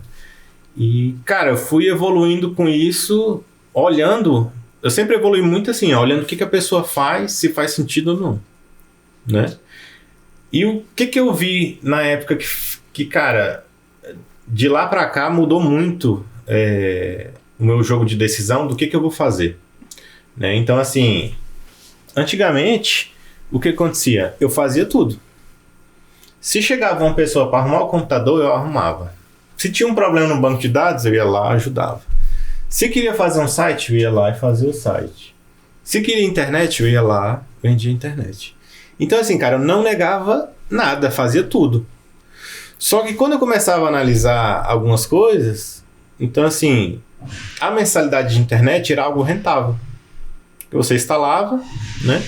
E, cara, eu fui evoluindo com isso, olhando... Eu sempre evolui muito assim, ó, olhando o que a pessoa faz, se faz sentido ou não, né? E o que eu vi na época que, cara, de lá pra cá mudou muito o meu jogo de decisão do que eu vou fazer, né? Então, assim, antigamente, o que acontecia? Eu fazia tudo. Se chegava uma pessoa para arrumar o computador, eu arrumava. Se tinha um problema no banco de dados, eu ia lá, ajudava. Se queria fazer um site, eu ia lá e fazia o site. Se queria internet, eu ia lá, vendia internet. Então, assim, cara, eu não negava nada, fazia tudo. Só que quando eu começava a analisar algumas coisas, então, assim, a mensalidade de internet era algo rentável. Você instalava, né?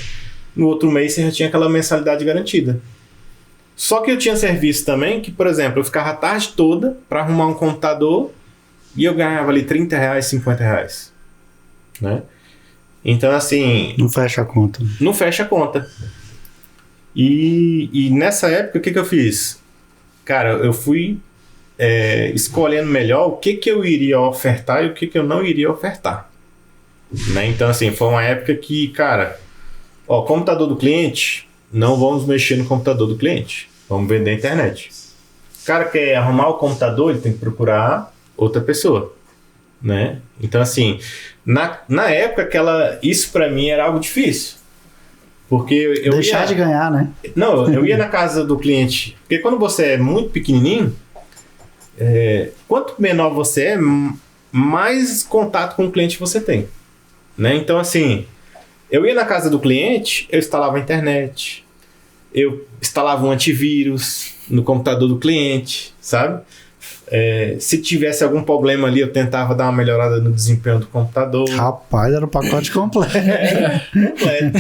No outro mês você já tinha aquela mensalidade garantida. Só que eu tinha serviço também que, por exemplo, eu ficava a tarde toda para arrumar um computador e eu ganhava ali R$30, R$50, né? Então, assim... Não fecha a conta. Não fecha a conta. E nessa época, o que eu fiz? Cara, eu fui escolhendo melhor o que eu iria ofertar e o que eu não iria ofertar, né? Então, assim, foi uma época que, cara... Ó, computador do cliente, não vamos mexer no computador do cliente. Vamos vender a internet. O cara quer arrumar o computador, ele tem que procurar outra pessoa, né? Então, assim, na época, isso pra mim era algo difícil. Porque eu Deixar de ganhar, né? Não, eu ia na casa do cliente. Porque quando você é muito pequenininho, quanto menor você é, mais contato com o cliente você tem, né? Então, assim... Eu ia na casa do cliente, eu instalava a internet, eu instalava um antivírus no computador do cliente, sabe? Se tivesse algum problema ali, eu tentava dar uma melhorada no desempenho do computador. Rapaz, era o pacote completo. Completo.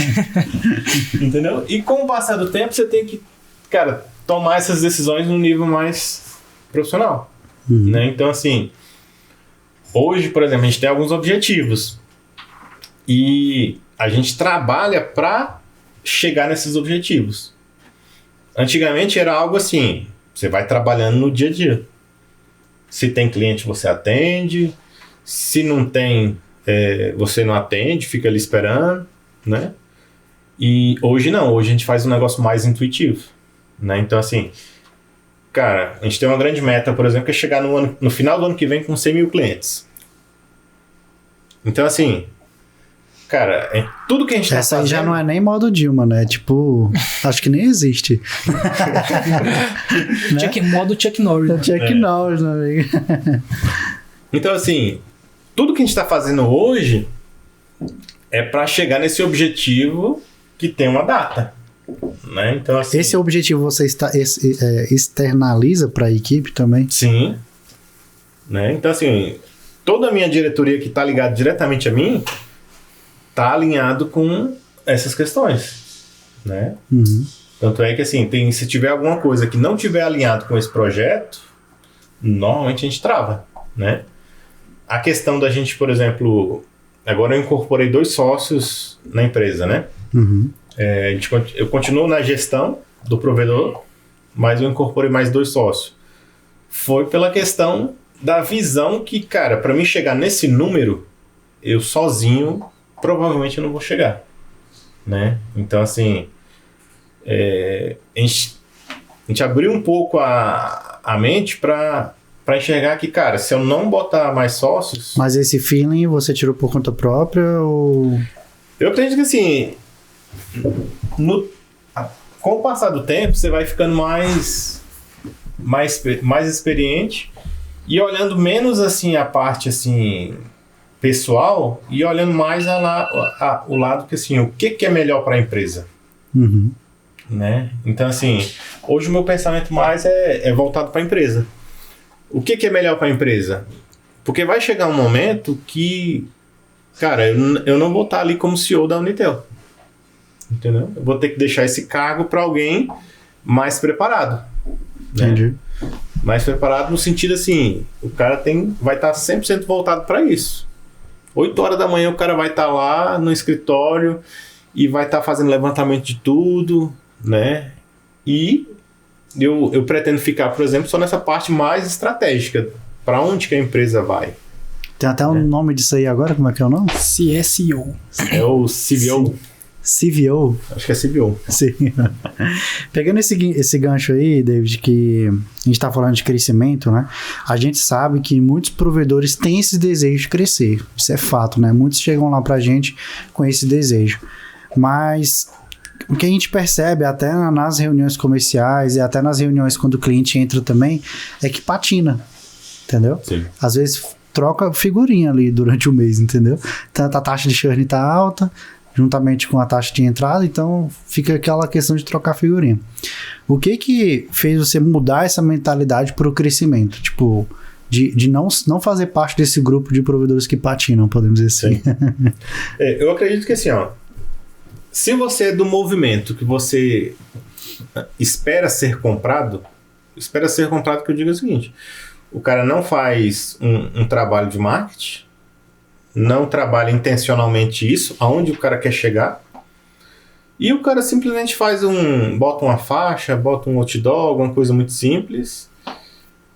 Entendeu? E com o passar do tempo, você tem que, cara, tomar essas decisões num nível mais profissional, né? Então, assim, hoje, por exemplo, a gente tem alguns objetivos e a gente trabalha para chegar nesses objetivos. Antigamente era algo assim, você vai trabalhando no dia a dia. Se tem cliente, você atende. Se não tem, você não atende, fica ali esperando, né? E hoje não, hoje a gente faz um negócio mais intuitivo, né? Então, assim, cara, a gente tem uma grande meta, por exemplo, que é chegar no final do ano que vem com 100 mil clientes. Então, assim... Cara, tudo que a gente tá Essa aí fazendo... já não é nem modo Dilma, né? Tipo, acho que nem existe. Modo Chuck Norris. Chuck Norris, meu amigo. Então, assim, tudo que a gente tá fazendo hoje é para chegar nesse objetivo que tem uma data, né? Então, assim... Esse objetivo você externaliza para a equipe também? Sim. Né? Então, assim, toda a minha diretoria que tá ligada diretamente a mim... tá alinhado com essas questões, né? Uhum. Tanto é que, assim, se tiver alguma coisa que não tiver alinhado com esse projeto, normalmente a gente trava, né? A questão da gente, por exemplo, agora eu incorporei 2 sócios na empresa, né? Uhum. Eu continuo na gestão do provedor, mas eu incorporei mais 2 sócios. Foi pela questão da visão que, cara, para mim chegar nesse número, eu sozinho... provavelmente eu não vou chegar, né? Então, assim, a gente abriu um pouco a mente para enxergar que, cara, se eu não botar mais sócios... Mas esse feeling você tirou por conta própria ou... Eu acredito que, assim, com o passar do tempo, você vai ficando mais experiente e olhando menos, assim, a parte, assim... pessoal e olhando mais o lado que, assim, o que é melhor para a empresa, né? Então, assim, hoje o meu pensamento mais é voltado para a empresa. O que é melhor para a empresa? Porque vai chegar um momento que, cara, eu não vou estar ali como CEO da Unitel, entendeu? Eu vou ter que deixar esse cargo para alguém mais preparado, né? Entendi. Mais preparado no sentido, assim, o cara vai estar 100% voltado para isso. 8 horas da manhã o cara vai estar lá no escritório e vai estar fazendo levantamento de tudo, né? E eu pretendo ficar, por exemplo, só nessa parte mais estratégica para onde que a empresa vai. Tem até um nome disso aí agora, como é que é o nome? CSO. É o CVO. CVO. Acho que é CVO. Sim. Pegando esse gancho aí, David, que a gente tá falando de crescimento, né? A gente sabe que muitos provedores têm esse desejo de crescer. Isso é fato, né? Muitos chegam lá pra gente com esse desejo. Mas o que a gente percebe até nas reuniões comerciais e até nas reuniões quando o cliente entra também, é que patina, entendeu? Sim. Às vezes troca figurinha ali durante o mês, entendeu? Tanto a taxa de churn tá alta, juntamente com a taxa de entrada, então fica aquela questão de trocar figurinha. O que fez você mudar essa mentalidade para o crescimento? Tipo, de não fazer parte desse grupo de provedores que patinam, podemos dizer assim. Eu acredito que assim, ó, se você é do movimento que você espera ser comprado que eu digo o seguinte, o cara não faz um trabalho de marketing, não trabalha intencionalmente isso, aonde o cara quer chegar, e o cara simplesmente bota uma faixa, bota um outdoor, alguma coisa muito simples,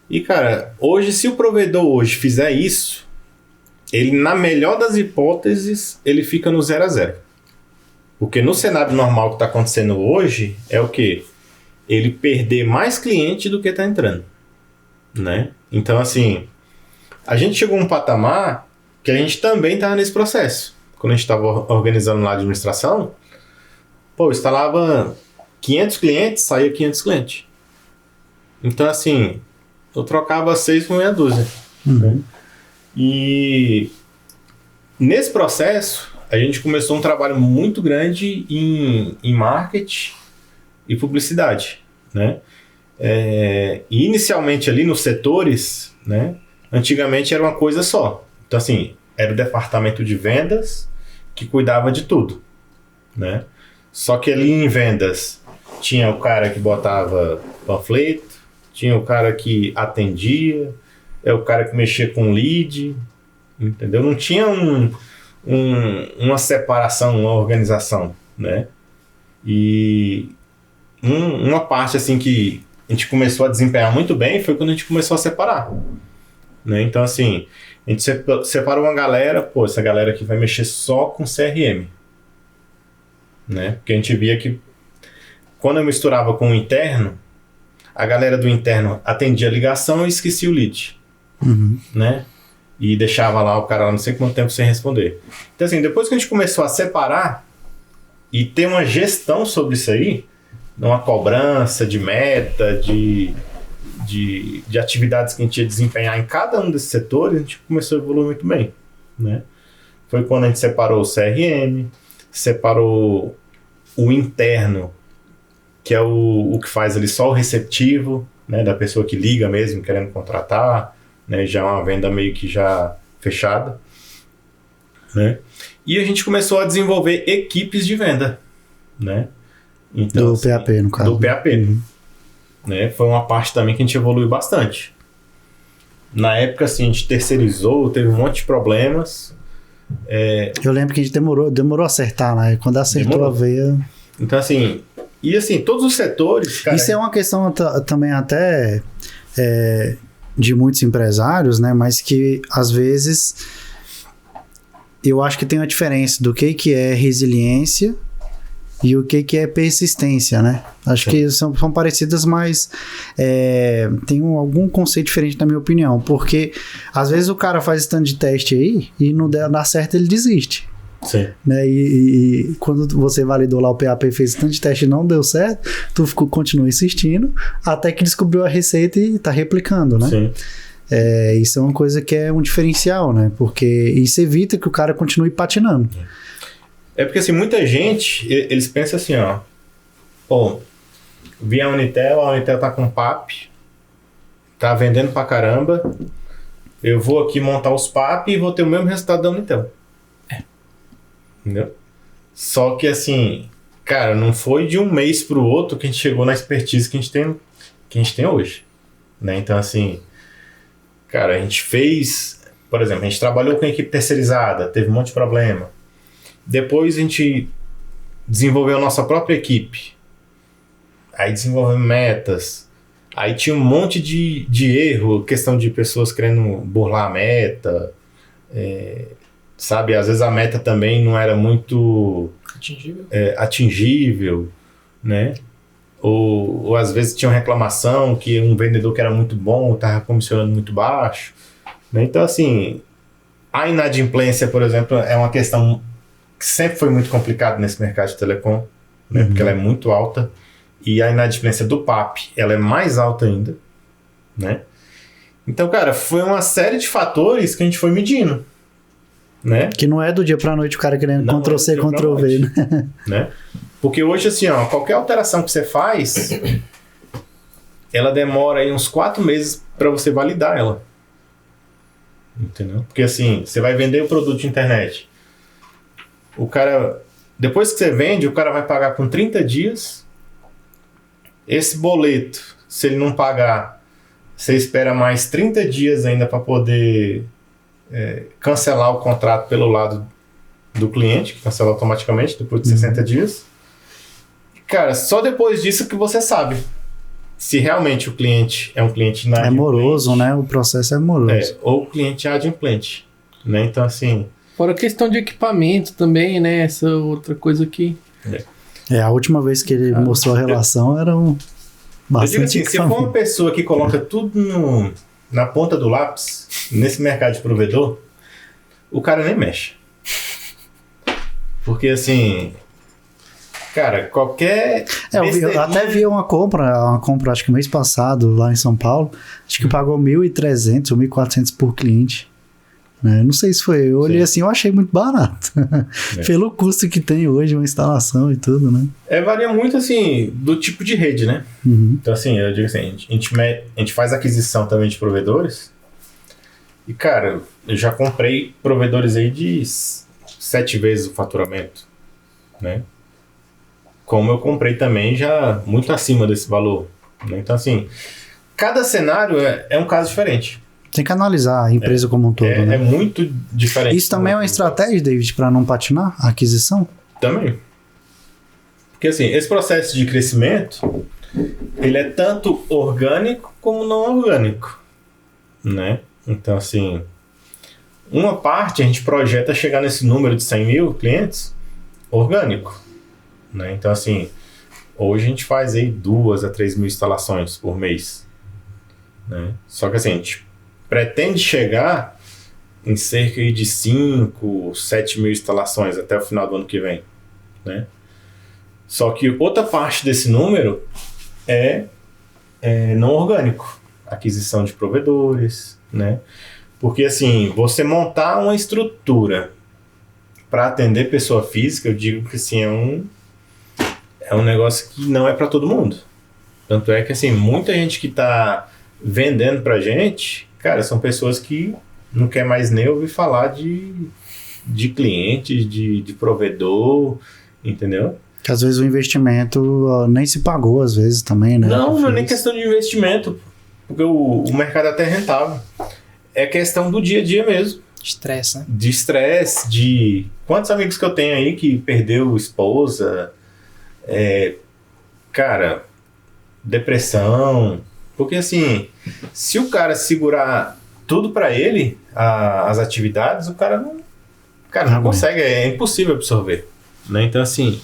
e cara, hoje, se o provedor hoje fizer isso, ele, na melhor das hipóteses, ele fica no 0 a 0. Porque no cenário normal que está acontecendo hoje, é o quê? Ele perder mais cliente do que está entrando, né? Então, assim, a gente chegou a um patamar que a gente também estava nesse processo. Quando a gente estava organizando lá a administração, pô, eu instalava 500 clientes, saía 500 clientes. Então, assim, eu trocava 6 por meia dúzia. Né? E nesse processo, a gente começou um trabalho muito grande em marketing e publicidade, né? E inicialmente ali nos setores, né? Antigamente era uma coisa só. Então, assim, era o departamento de vendas que cuidava de tudo, né? Só que ali em vendas tinha o cara que botava panfleto, tinha o cara que atendia, o cara que mexia com lead, entendeu? Não tinha uma separação, uma organização, né? E uma parte assim que a gente começou a desempenhar muito bem foi quando a gente começou a separar, né? Então, assim, a gente separou uma galera, pô, essa galera aqui vai mexer só com CRM, né? Porque a gente via que quando eu misturava com o interno, a galera do interno atendia a ligação e esquecia o lead, né? E deixava lá o cara lá não sei quanto tempo sem responder. Então, assim, depois que a gente começou a separar e ter uma gestão sobre isso aí, uma cobrança de meta, de atividades que a gente ia desempenhar em cada um desses setores, a gente começou a evoluir muito bem, né? Foi quando a gente separou o CRM, separou o interno, que é o que faz ali só o receptivo, né, da pessoa que liga mesmo, querendo contratar, né, já é uma venda meio que já fechada, né? E a gente começou a desenvolver equipes de venda, né? Então, do assim, PAP, no caso. Do PAP. Né? Foi uma parte também que a gente evoluiu bastante. Na época, assim, a gente terceirizou, teve um monte de problemas. Eu lembro que a gente demorou a acertar, né? Quando acertou a veia... Então, assim... E, assim, todos os setores... Cara, isso é uma questão também até de muitos empresários, né? Mas que, às vezes, eu acho que tem uma diferença do que é resiliência e o que é persistência, né? Acho que são parecidas, mas tem algum conceito diferente na minha opinião, porque às vezes o cara faz stand de teste aí e não dá certo, ele desiste. Sim. Né? E quando você validou lá o PAP e fez stand de teste e não deu certo, tu continua insistindo até que descobriu a receita e tá replicando, né? Sim. Isso é uma coisa que é um diferencial, né? Porque isso evita que o cara continue patinando. É porque, assim, muita gente, eles pensam assim, ó, pô, vi a Unitel tá com PAP, tá vendendo pra caramba, eu vou aqui montar os PAP e vou ter o mesmo resultado da Unitel. Entendeu? Só que, assim, cara, não foi de um mês pro outro que a gente chegou na expertise que a gente tem hoje, né? Então, assim, cara, a gente fez, por exemplo, a gente trabalhou com a equipe terceirizada, teve um monte de problema. Depois a gente desenvolveu a nossa própria equipe. Aí desenvolvemos metas. Aí tinha um monte de erro, questão de pessoas querendo burlar a meta, sabe? Às vezes a meta também não era muito atingível, né? Ou às vezes tinha uma reclamação que um vendedor que era muito bom estava comissionando muito baixo, né? Então, assim, a inadimplência, por exemplo, é uma questão que sempre foi muito complicada nesse mercado de telecom, né? Porque ela é muito alta. E a inadimplência do PAP, ela é mais alta ainda, né? Então, cara, foi uma série de fatores que a gente foi medindo, né? Que não é do dia pra noite o cara querendo Ctrl-C, Ctrl-V, né? Porque hoje, assim, ó, qualquer alteração que você faz, ela demora aí uns 4 meses para você validar ela. Entendeu? Porque, assim, você vai vender o produto de internet. O cara, depois que você vende, o cara vai pagar com 30 dias. Esse boleto, se ele não pagar, você espera mais 30 dias ainda para poder cancelar o contrato pelo lado do cliente, que cancela automaticamente depois de 60 dias. Cara, só depois disso que você sabe se realmente o cliente é um cliente inadimplente. É moroso, né? O processo é moroso. Ou o cliente é adimplente, né? Então, assim... Fora a questão de equipamento também, né? Essa outra coisa que... A última vez que ele mostrou a relação era bastante. Eu digo assim, se for uma pessoa que coloca tudo na ponta do lápis, nesse mercado de provedor, o cara nem mexe. Porque, assim... Cara, qualquer... eu até vi uma compra, acho que mês passado, lá em São Paulo, acho que pagou 1.300 ou 1.400 por cliente. Não sei se foi, eu olhei assim, eu achei muito barato. Pelo custo que tem hoje, uma instalação e tudo, né? Varia muito, assim, do tipo de rede, né? Então, assim, eu digo assim, a gente faz aquisição também de provedores. E, cara, eu já comprei provedores aí de 7 vezes o faturamento, né? Como eu comprei também já muito acima desse valor, né? Então, assim, cada cenário é um caso diferente. Tem que analisar a empresa como um todo, né? É muito diferente. Isso também é uma estratégia, David, para não patinar a aquisição? Também. Porque, assim, esse processo de crescimento, ele é tanto orgânico como não orgânico, né? Então, assim, uma parte a gente projeta chegar nesse número de 100 mil clientes orgânico, né? Então, assim, hoje a gente faz aí 2 a 3 mil instalações por mês, né? Só que, assim, a gente pretende chegar em cerca de 5, 7 mil instalações até o final do ano que vem, né? Só que outra parte desse número é não orgânico. Aquisição de provedores, né? Porque, assim, você montar uma estrutura para atender pessoa física, eu digo que, assim, é um negócio que não é para todo mundo. Tanto é que, assim, muita gente que está vendendo pra gente, cara, são pessoas que não quer mais nem ouvir falar de clientes, de provedor, entendeu? Que às vezes o investimento nem se pagou, às vezes também, né? Não é nem questão de investimento, porque o mercado é até rentável. É questão do dia a dia mesmo. Estresse, né? De estresse, de... Quantos amigos que eu tenho aí que perdeu esposa, cara, depressão... Porque, assim, se o cara segurar tudo pra ele, as atividades, o cara não consegue, é impossível absorver, né? Então, assim,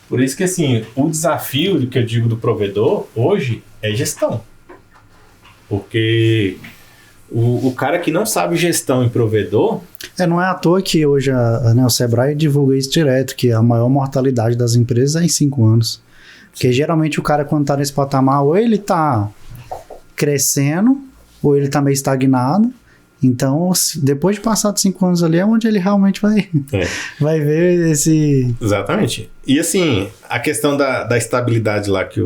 por isso que, assim, o desafio que eu digo do provedor hoje é gestão. Porque o cara que não sabe gestão em provedor... Não é à toa que hoje o Sebrae divulga isso direto, que a maior mortalidade das empresas é em 5 anos. Porque geralmente o cara, quando tá nesse patamar, ou ele tá crescendo, ou ele tá meio estagnado. Então, depois de passar de 5 anos ali, é onde ele realmente vai ver esse... Exatamente. E, assim, a questão da estabilidade lá que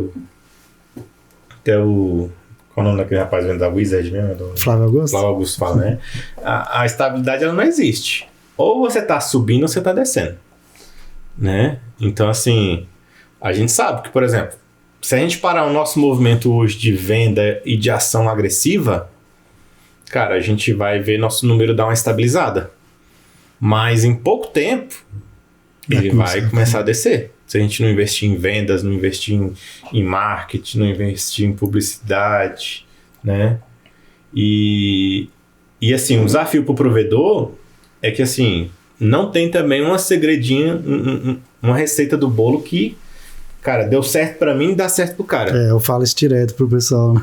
é o... Qual é o nome daquele rapaz vendo da Wizard mesmo? Flávio Augusto? Flávio Augusto fala, né? A estabilidade, ela não existe. Ou você tá subindo ou você tá descendo, né? Então, assim... A gente sabe que, por exemplo, se a gente parar o nosso movimento hoje de venda e de ação agressiva, cara, a gente vai ver nosso número dar uma estabilizada. Mas em pouco tempo, ele vai começar a descer. se a gente não investir em vendas, não investir em marketing, não investir em publicidade, né? E assim, o desafio para o provedor é que, assim, não tem também uma segredinha, uma receita do bolo que, cara, deu certo para mim e dá certo pro cara. Eu falo isso direto pro pessoal.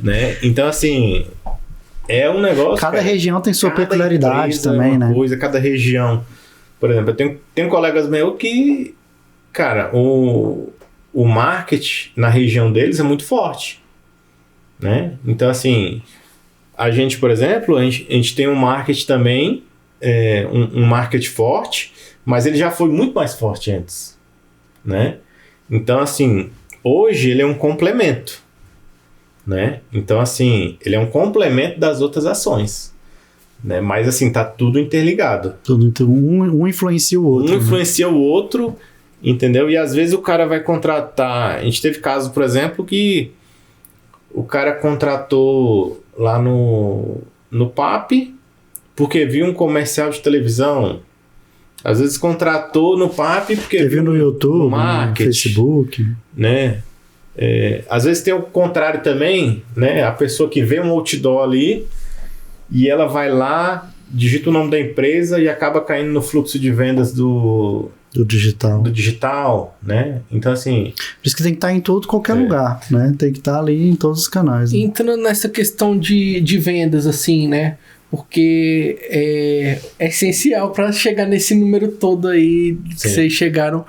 Né? Então, assim, é um negócio... Cada cara, região tem sua peculiaridade também, né? Cada região. Por exemplo, eu tenho colegas meus que, cara, o marketing na região deles é muito forte. Né? Então, assim, a gente, por exemplo, a gente tem um marketing também, um marketing forte, mas ele já foi muito mais forte antes. Né? Então, assim, hoje ele é um complemento. Né? Então, assim, ele é um complemento das outras ações. Né? Mas, assim, tá tudo interligado. Um influencia o outro. Um influencia o outro, entendeu? E às vezes o cara vai contratar... A gente teve caso, por exemplo, que o cara contratou lá no PAP porque viu um comercial de televisão. Às vezes contratou no PAP porque viu no YouTube, no marketing, no Facebook. Né? Às vezes tem o contrário também, né? A pessoa que vê um outdoor ali e ela vai lá, digita o nome da empresa e acaba caindo no fluxo de vendas do digital, né? Então, assim... Por isso que tem que estar em qualquer lugar, né? Tem que estar ali em todos os canais. Né? Entrando nessa questão de vendas, assim, né? Porque é essencial para chegar nesse número todo aí que vocês chegaram.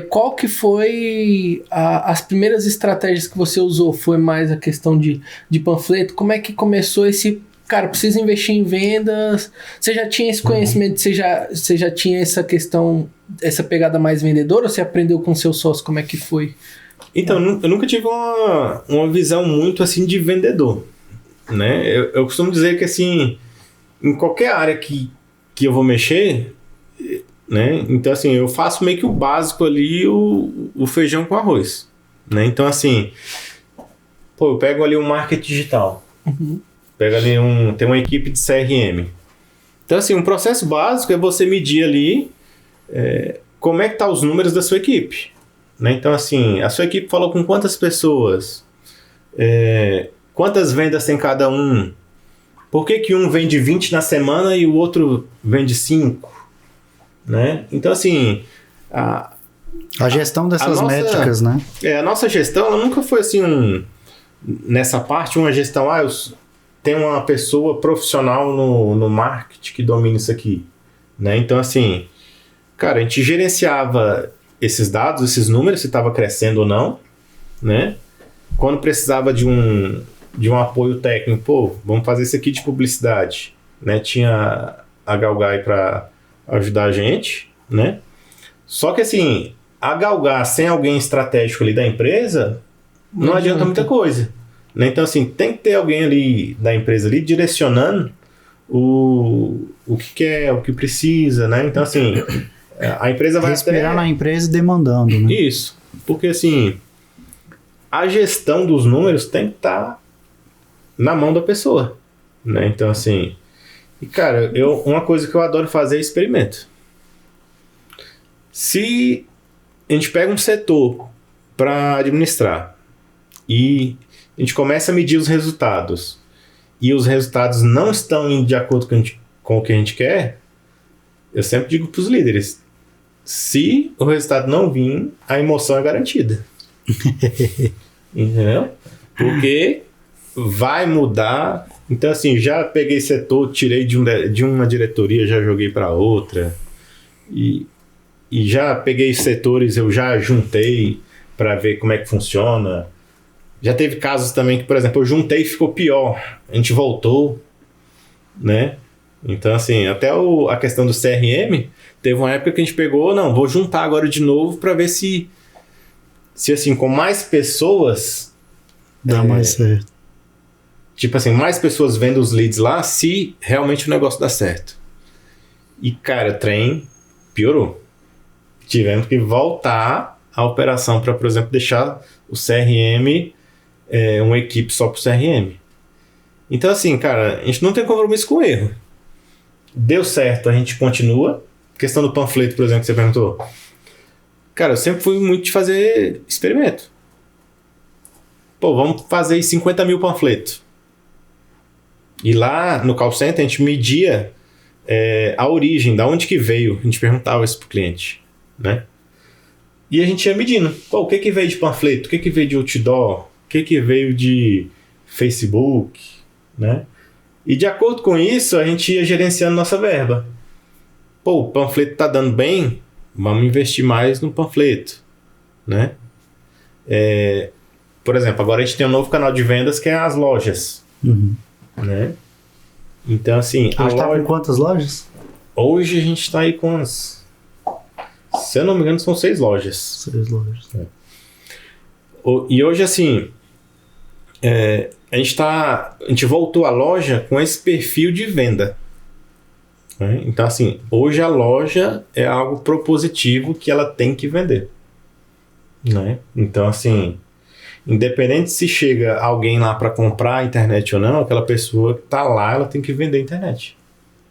Qual que foi as primeiras estratégias que você usou? Foi mais a questão de panfleto? Como é que começou esse... Cara, precisa investir em vendas. Você já tinha esse conhecimento? Você já tinha essa questão, essa pegada mais vendedora? Ou você aprendeu com seu sócio? Como é que foi? Então, eu nunca tive uma visão muito assim de vendedor. Né? Eu costumo dizer que, assim, em qualquer área que eu vou mexer, né? Então, assim, eu faço meio que o básico ali, o feijão com arroz. Né? Então, assim, eu pego ali um marketing digital. Pega ali tem uma equipe de CRM. Então, assim, um processo básico é você medir ali como é que tá os números da sua equipe. Né? Então, assim, a sua equipe falou com quantas pessoas, quantas vendas tem cada um, por que um vende 20 na semana e o outro vende 5? Né? Então, assim... A gestão dessas métricas, né? A nossa gestão, ela nunca foi assim, nessa parte, uma gestão... tem uma pessoa profissional no marketing que domina isso aqui, né? Então, assim, cara, a gente gerenciava esses dados, esses números, se estava crescendo ou não, né? Quando precisava de um apoio técnico, vamos fazer isso aqui de publicidade, né? Tinha a Galgai para ajudar a gente, né? Só que, assim, a Galgai sem alguém estratégico ali da empresa, não adianta muita coisa. Então, assim, tem que ter alguém ali da empresa ali direcionando o que quer, o que precisa, né? Então, assim, a empresa vai respirar na empresa e demandando, né? Isso. Porque, assim, a gestão dos números tem que estar na mão da pessoa, né? Então, assim... E, cara, uma coisa que eu adoro fazer é experimento. Se a gente pega um setor para administrar e a gente começa a medir os resultados e os resultados não estão indo de acordo com o que a gente quer, eu sempre digo para os líderes, se o resultado não vir, a emoção é garantida. Entendeu? Porque vai mudar. Então, assim, já peguei setor, tirei de uma diretoria, já joguei para outra. E já peguei setores, eu já juntei para ver como é que funciona. Já teve casos também que, por exemplo, eu juntei e ficou pior. A gente voltou, né? Então, assim, até a questão do CRM, teve uma época que a gente pegou, vou juntar agora de novo para ver se assim, com mais pessoas... Dá mais certo. Tipo assim, mais pessoas vendo os leads lá, se realmente o negócio dá certo. E, cara, o trem piorou. Tivemos que voltar a operação para, por exemplo, deixar o CRM... uma equipe só pro CRM. Então, assim, cara, a gente não tem compromisso com o erro. Deu certo, a gente continua. Questão do panfleto, por exemplo, que você perguntou. Cara, eu sempre fui muito de fazer experimento. Pô, vamos fazer 50 mil panfletos. E lá no call center a gente media a origem, da onde que veio. A gente perguntava isso pro cliente, né? E a gente ia medindo. Pô, o que veio de panfleto? O que veio de outdoor? O que veio de Facebook, né? E de acordo com isso, a gente ia gerenciando nossa verba. Pô, o panfleto tá dando bem, vamos investir mais no panfleto, né? Por exemplo, agora a gente tem um novo canal de vendas que é as lojas, né? Então, assim... Hoje tá com quantas lojas? Hoje a gente tá aí com umas... Se eu não me engano, são 6 lojas. 6 lojas. E hoje, assim... a gente voltou à loja com esse perfil de venda, né? Então, assim, hoje a loja é algo propositivo que ela tem que vender, né? Então, assim, independente se chega alguém lá para comprar a internet ou não, aquela pessoa que tá lá, ela tem que vender a internet.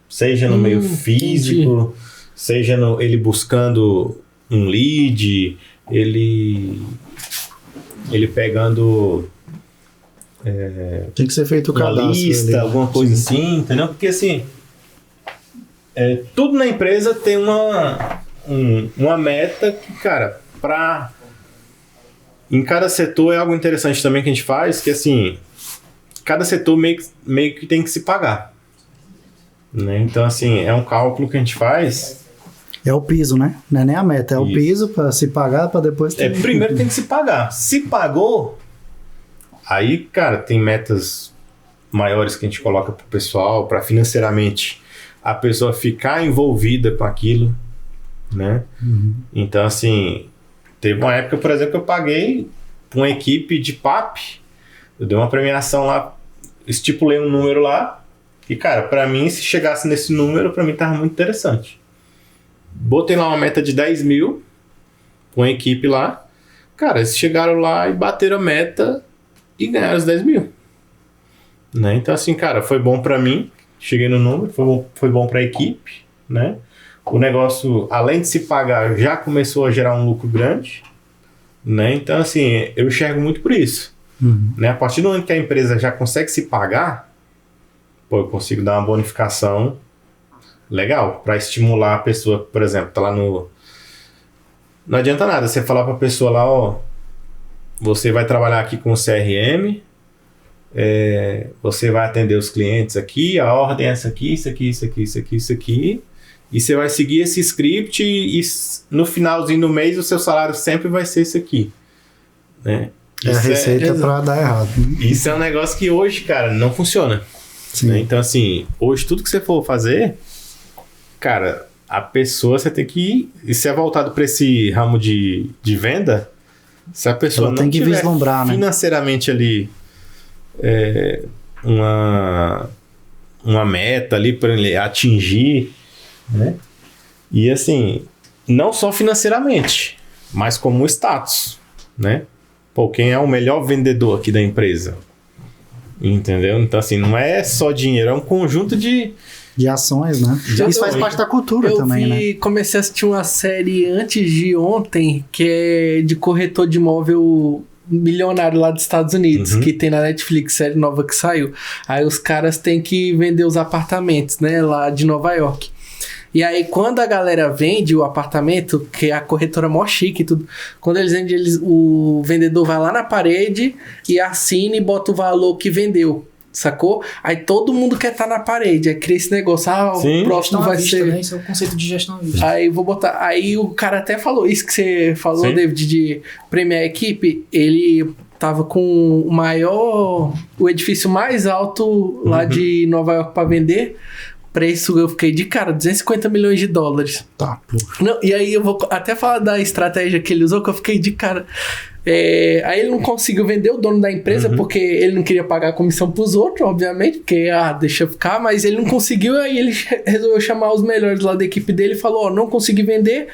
Seja no meio físico, seja ele buscando um lead, ele pegando... tem que ser feito o uma cadastro lista, ali. alguma coisa assim, entendeu? Porque assim, tudo na empresa tem uma meta que, cara, em cada setor é algo interessante também que a gente faz, que assim, cada setor meio que tem que se pagar, né? Então, assim, é um cálculo que a gente faz. É o piso, né? Não é nem a meta, é o piso para se pagar, para depois ter... Primeiro tem que se pagar. Se pagou, aí, cara, tem metas maiores que a gente coloca pro pessoal, para financeiramente a pessoa ficar envolvida com aquilo, né? Então, assim, teve uma época, por exemplo, que eu paguei pra uma equipe de PAP, eu dei uma premiação lá, estipulei um número lá, e, cara, pra mim, se chegasse nesse número, pra mim tava muito interessante. Botei lá uma meta de 10 mil, com a equipe lá, cara, eles chegaram lá e bateram a meta e ganharam os 10 mil, né? Então, assim, cara, foi bom pra mim, cheguei no número, foi bom pra equipe, né? O negócio, além de se pagar, já começou a gerar um lucro grande, né? Então, assim, eu enxergo muito por isso, né? A partir do momento que a empresa já consegue se pagar, pô, eu consigo dar uma bonificação legal para estimular a pessoa, por exemplo, tá lá no... Não adianta nada você falar pra pessoa lá, ó, você vai trabalhar aqui com o CRM, você vai atender os clientes aqui, a ordem é essa aqui, isso aqui, isso aqui, isso aqui, isso aqui, e você vai seguir esse script e no finalzinho do mês o seu salário sempre vai ser esse aqui, né? É a receita para dar errado. Isso é um negócio que hoje, cara, não funciona. Né? Então, assim, hoje tudo que você for fazer, cara, a pessoa você tem que... E se é voltado para esse ramo de venda, se a pessoa não tiver vislumbrar, financeiramente, né, ali uma meta ali para ele atingir, né? E assim, não só financeiramente, mas como status, né? Pô, quem é o melhor vendedor aqui da empresa? Entendeu? Então, assim, não é só dinheiro, é um conjunto de ações, né? Isso faz parte da cultura também, né? Eu comecei a assistir uma série antes de ontem, que é de corretor de imóvel milionário lá dos Estados Unidos, que tem na Netflix, série nova que saiu. Aí os caras têm que vender os apartamentos, né, lá de Nova York. E aí, quando a galera vende o apartamento, que a corretora é mó chique e tudo, quando eles vendem, o vendedor vai lá na parede e assina e bota o valor que vendeu, sacou? Aí todo mundo quer estar na parede, aí cria esse negócio, o próximo vai ser... Né? Esse é o conceito de gestão à vista. Aí vou botar... Aí o cara até falou, isso que você falou, David, de premiar a equipe, ele tava com o edifício mais alto lá de Nova York para vender. Preço, eu fiquei de cara, 250 milhões de dólares. Tá, pô. Não, e aí eu vou até falar da estratégia que ele usou, que eu fiquei de cara. Aí ele não conseguiu vender, o dono da empresa, porque ele não queria pagar comissão pros outros, obviamente, porque, deixa eu ficar, mas ele não conseguiu, aí ele resolveu chamar os melhores lá da equipe dele e falou, não consegui vender,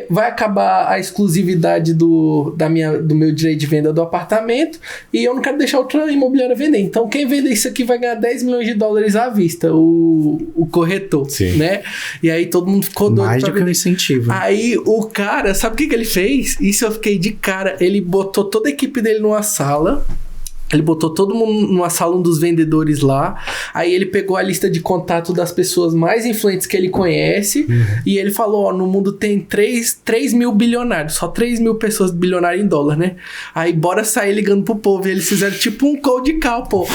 vai acabar a exclusividade do meu direito de venda do apartamento, e eu não quero deixar outra imobiliária vender, então quem vender isso aqui vai ganhar $10 milhões à vista, o corretor, né? E aí todo mundo ficou doido mais do que um incentivo. Aí o cara, sabe o que ele fez? Isso eu fiquei de cara. Ele botou toda a equipe dele numa sala. Ele botou todo mundo numa sala, um dos vendedores lá. Aí ele pegou a lista de contato das pessoas mais influentes que ele conhece. E ele falou, no mundo tem 3 mil bilionários. Só 3 mil pessoas bilionárias em dólar, né? Aí bora sair ligando pro povo. E eles fizeram tipo um cold call, pô.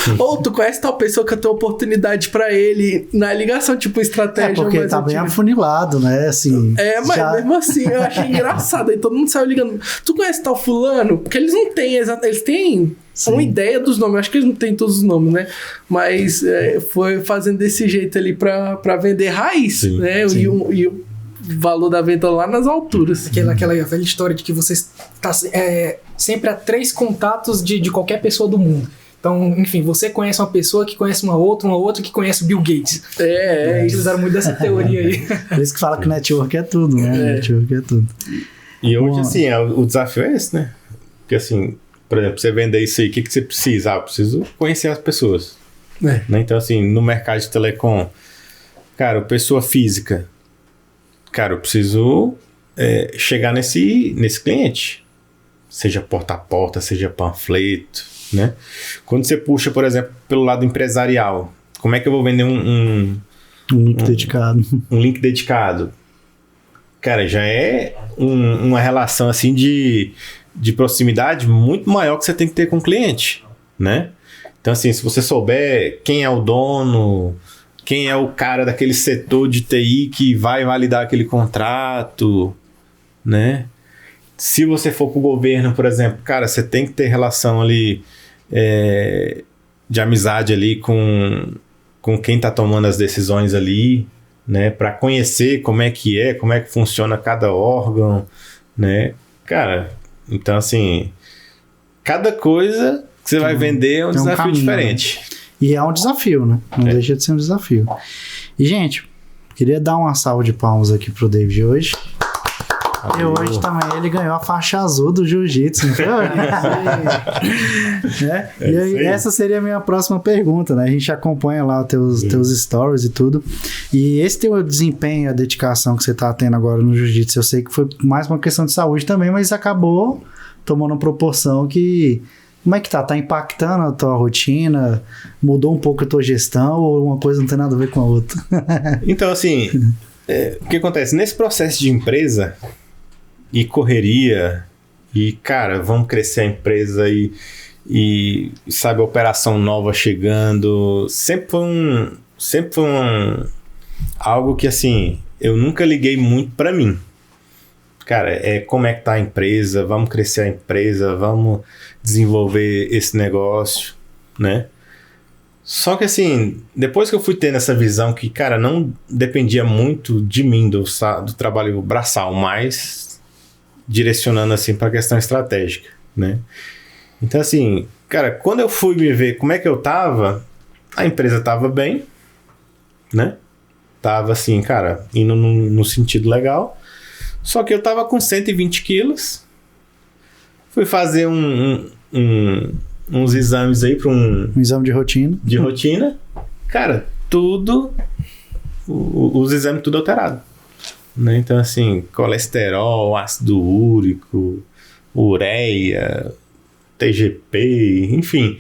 Tu conhece tal pessoa que eu tenho oportunidade pra ele? Na ligação, tipo, estratégia. Porque tá bem afunilado, né? Assim, mas mesmo assim, eu achei engraçado. Aí todo mundo saiu ligando. Tu conhece tal fulano? Porque eles não têm eles têm... uma ideia dos nomes, acho que eles não têm todos os nomes, né? Mas foi fazendo desse jeito ali pra vender raiz, né? E o valor da venda lá nas alturas. Aquela velha história de que você está sempre a 3 contatos de qualquer pessoa do mundo. Então, enfim, você conhece uma pessoa que conhece uma outra que conhece o Bill Gates. Eles usaram muito dessa teoria aí. Por isso que fala que network é tudo, né? Network é tudo. E hoje, assim, o desafio é esse, né? Porque, assim, por exemplo, você vender isso aí, o que você precisa? Eu preciso conhecer as pessoas. Né? Então, assim, no mercado de telecom, cara, pessoa física, cara, eu preciso chegar nesse cliente. Seja porta a porta, seja panfleto, né? Quando você puxa, por exemplo, pelo lado empresarial, como é que eu vou vender um link dedicado? Um link dedicado. Cara, já é uma relação, assim, de proximidade muito maior que você tem que ter com o cliente, né? Então, assim, se você souber quem é o dono, quem é o cara daquele setor de TI que vai validar aquele contrato, né? Se você for para o governo, por exemplo, cara, você tem que ter relação ali de amizade ali com quem está tomando as decisões ali, né? Para conhecer como é que funciona cada órgão, né? Cara, então, assim, cada coisa que você vai vender é um desafio diferente. Né? E é um desafio, né? Não deixa de ser um desafio. E, gente, queria dar uma salva de palmas aqui pro David hoje. E hoje também ele ganhou a faixa azul do jiu-jitsu, não foi? E aí, essa seria a minha próxima pergunta, né? A gente acompanha lá os teus stories e tudo. E esse teu desempenho, a dedicação que você tá tendo agora no jiu-jitsu, eu sei que foi mais uma questão de saúde também, mas acabou tomando uma proporção que... Como é que tá? Tá impactando a tua rotina? Mudou um pouco a tua gestão ou uma coisa não tem nada a ver com a outra? Então, assim, o que acontece? Nesse processo de empresa e correria e, cara, vamos crescer a empresa e sabe, a operação nova chegando, sempre foi algo que, assim, eu nunca liguei muito pra mim. Cara, como é que tá a empresa, vamos crescer a empresa, vamos desenvolver esse negócio, né? Só que, assim, depois que eu fui tendo essa visão que, cara, não dependia muito de mim, do trabalho braçal, mas direcionando, assim, pra questão estratégica, né? Então, assim, cara, quando eu fui me ver como é que eu tava, a empresa tava bem, né? Tava, assim, cara, indo no sentido legal. Só que eu tava com 120 quilos. Fui fazer uns exames aí para um exame de rotina. De rotina. Cara, os exames tudo alterado. Né? Então, assim, colesterol, ácido úrico, ureia, TGP, enfim,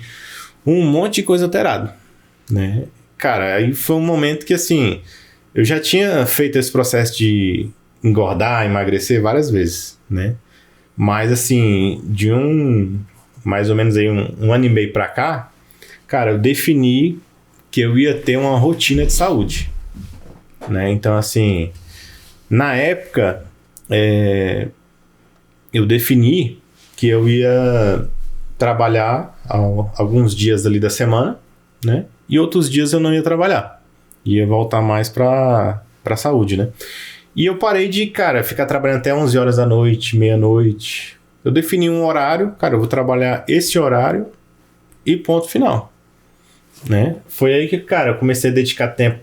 um monte de coisa alterada. Né? Cara, aí foi um momento que, assim, eu já tinha feito esse processo de engordar, emagrecer várias vezes, né? Mas, assim, de mais ou menos aí um ano e meio pra cá, cara, eu defini que eu ia ter uma rotina de saúde, né? Então, assim, na época, eu defini que eu ia trabalhar alguns dias ali da semana, né? E outros dias eu não ia trabalhar. Ia voltar mais pra saúde, né? E eu parei de, cara, ficar trabalhando até 11 horas da noite, meia-noite, Eu defini um horário, cara, eu vou trabalhar esse horário e ponto final, né? Foi aí que, cara, eu comecei a dedicar tempo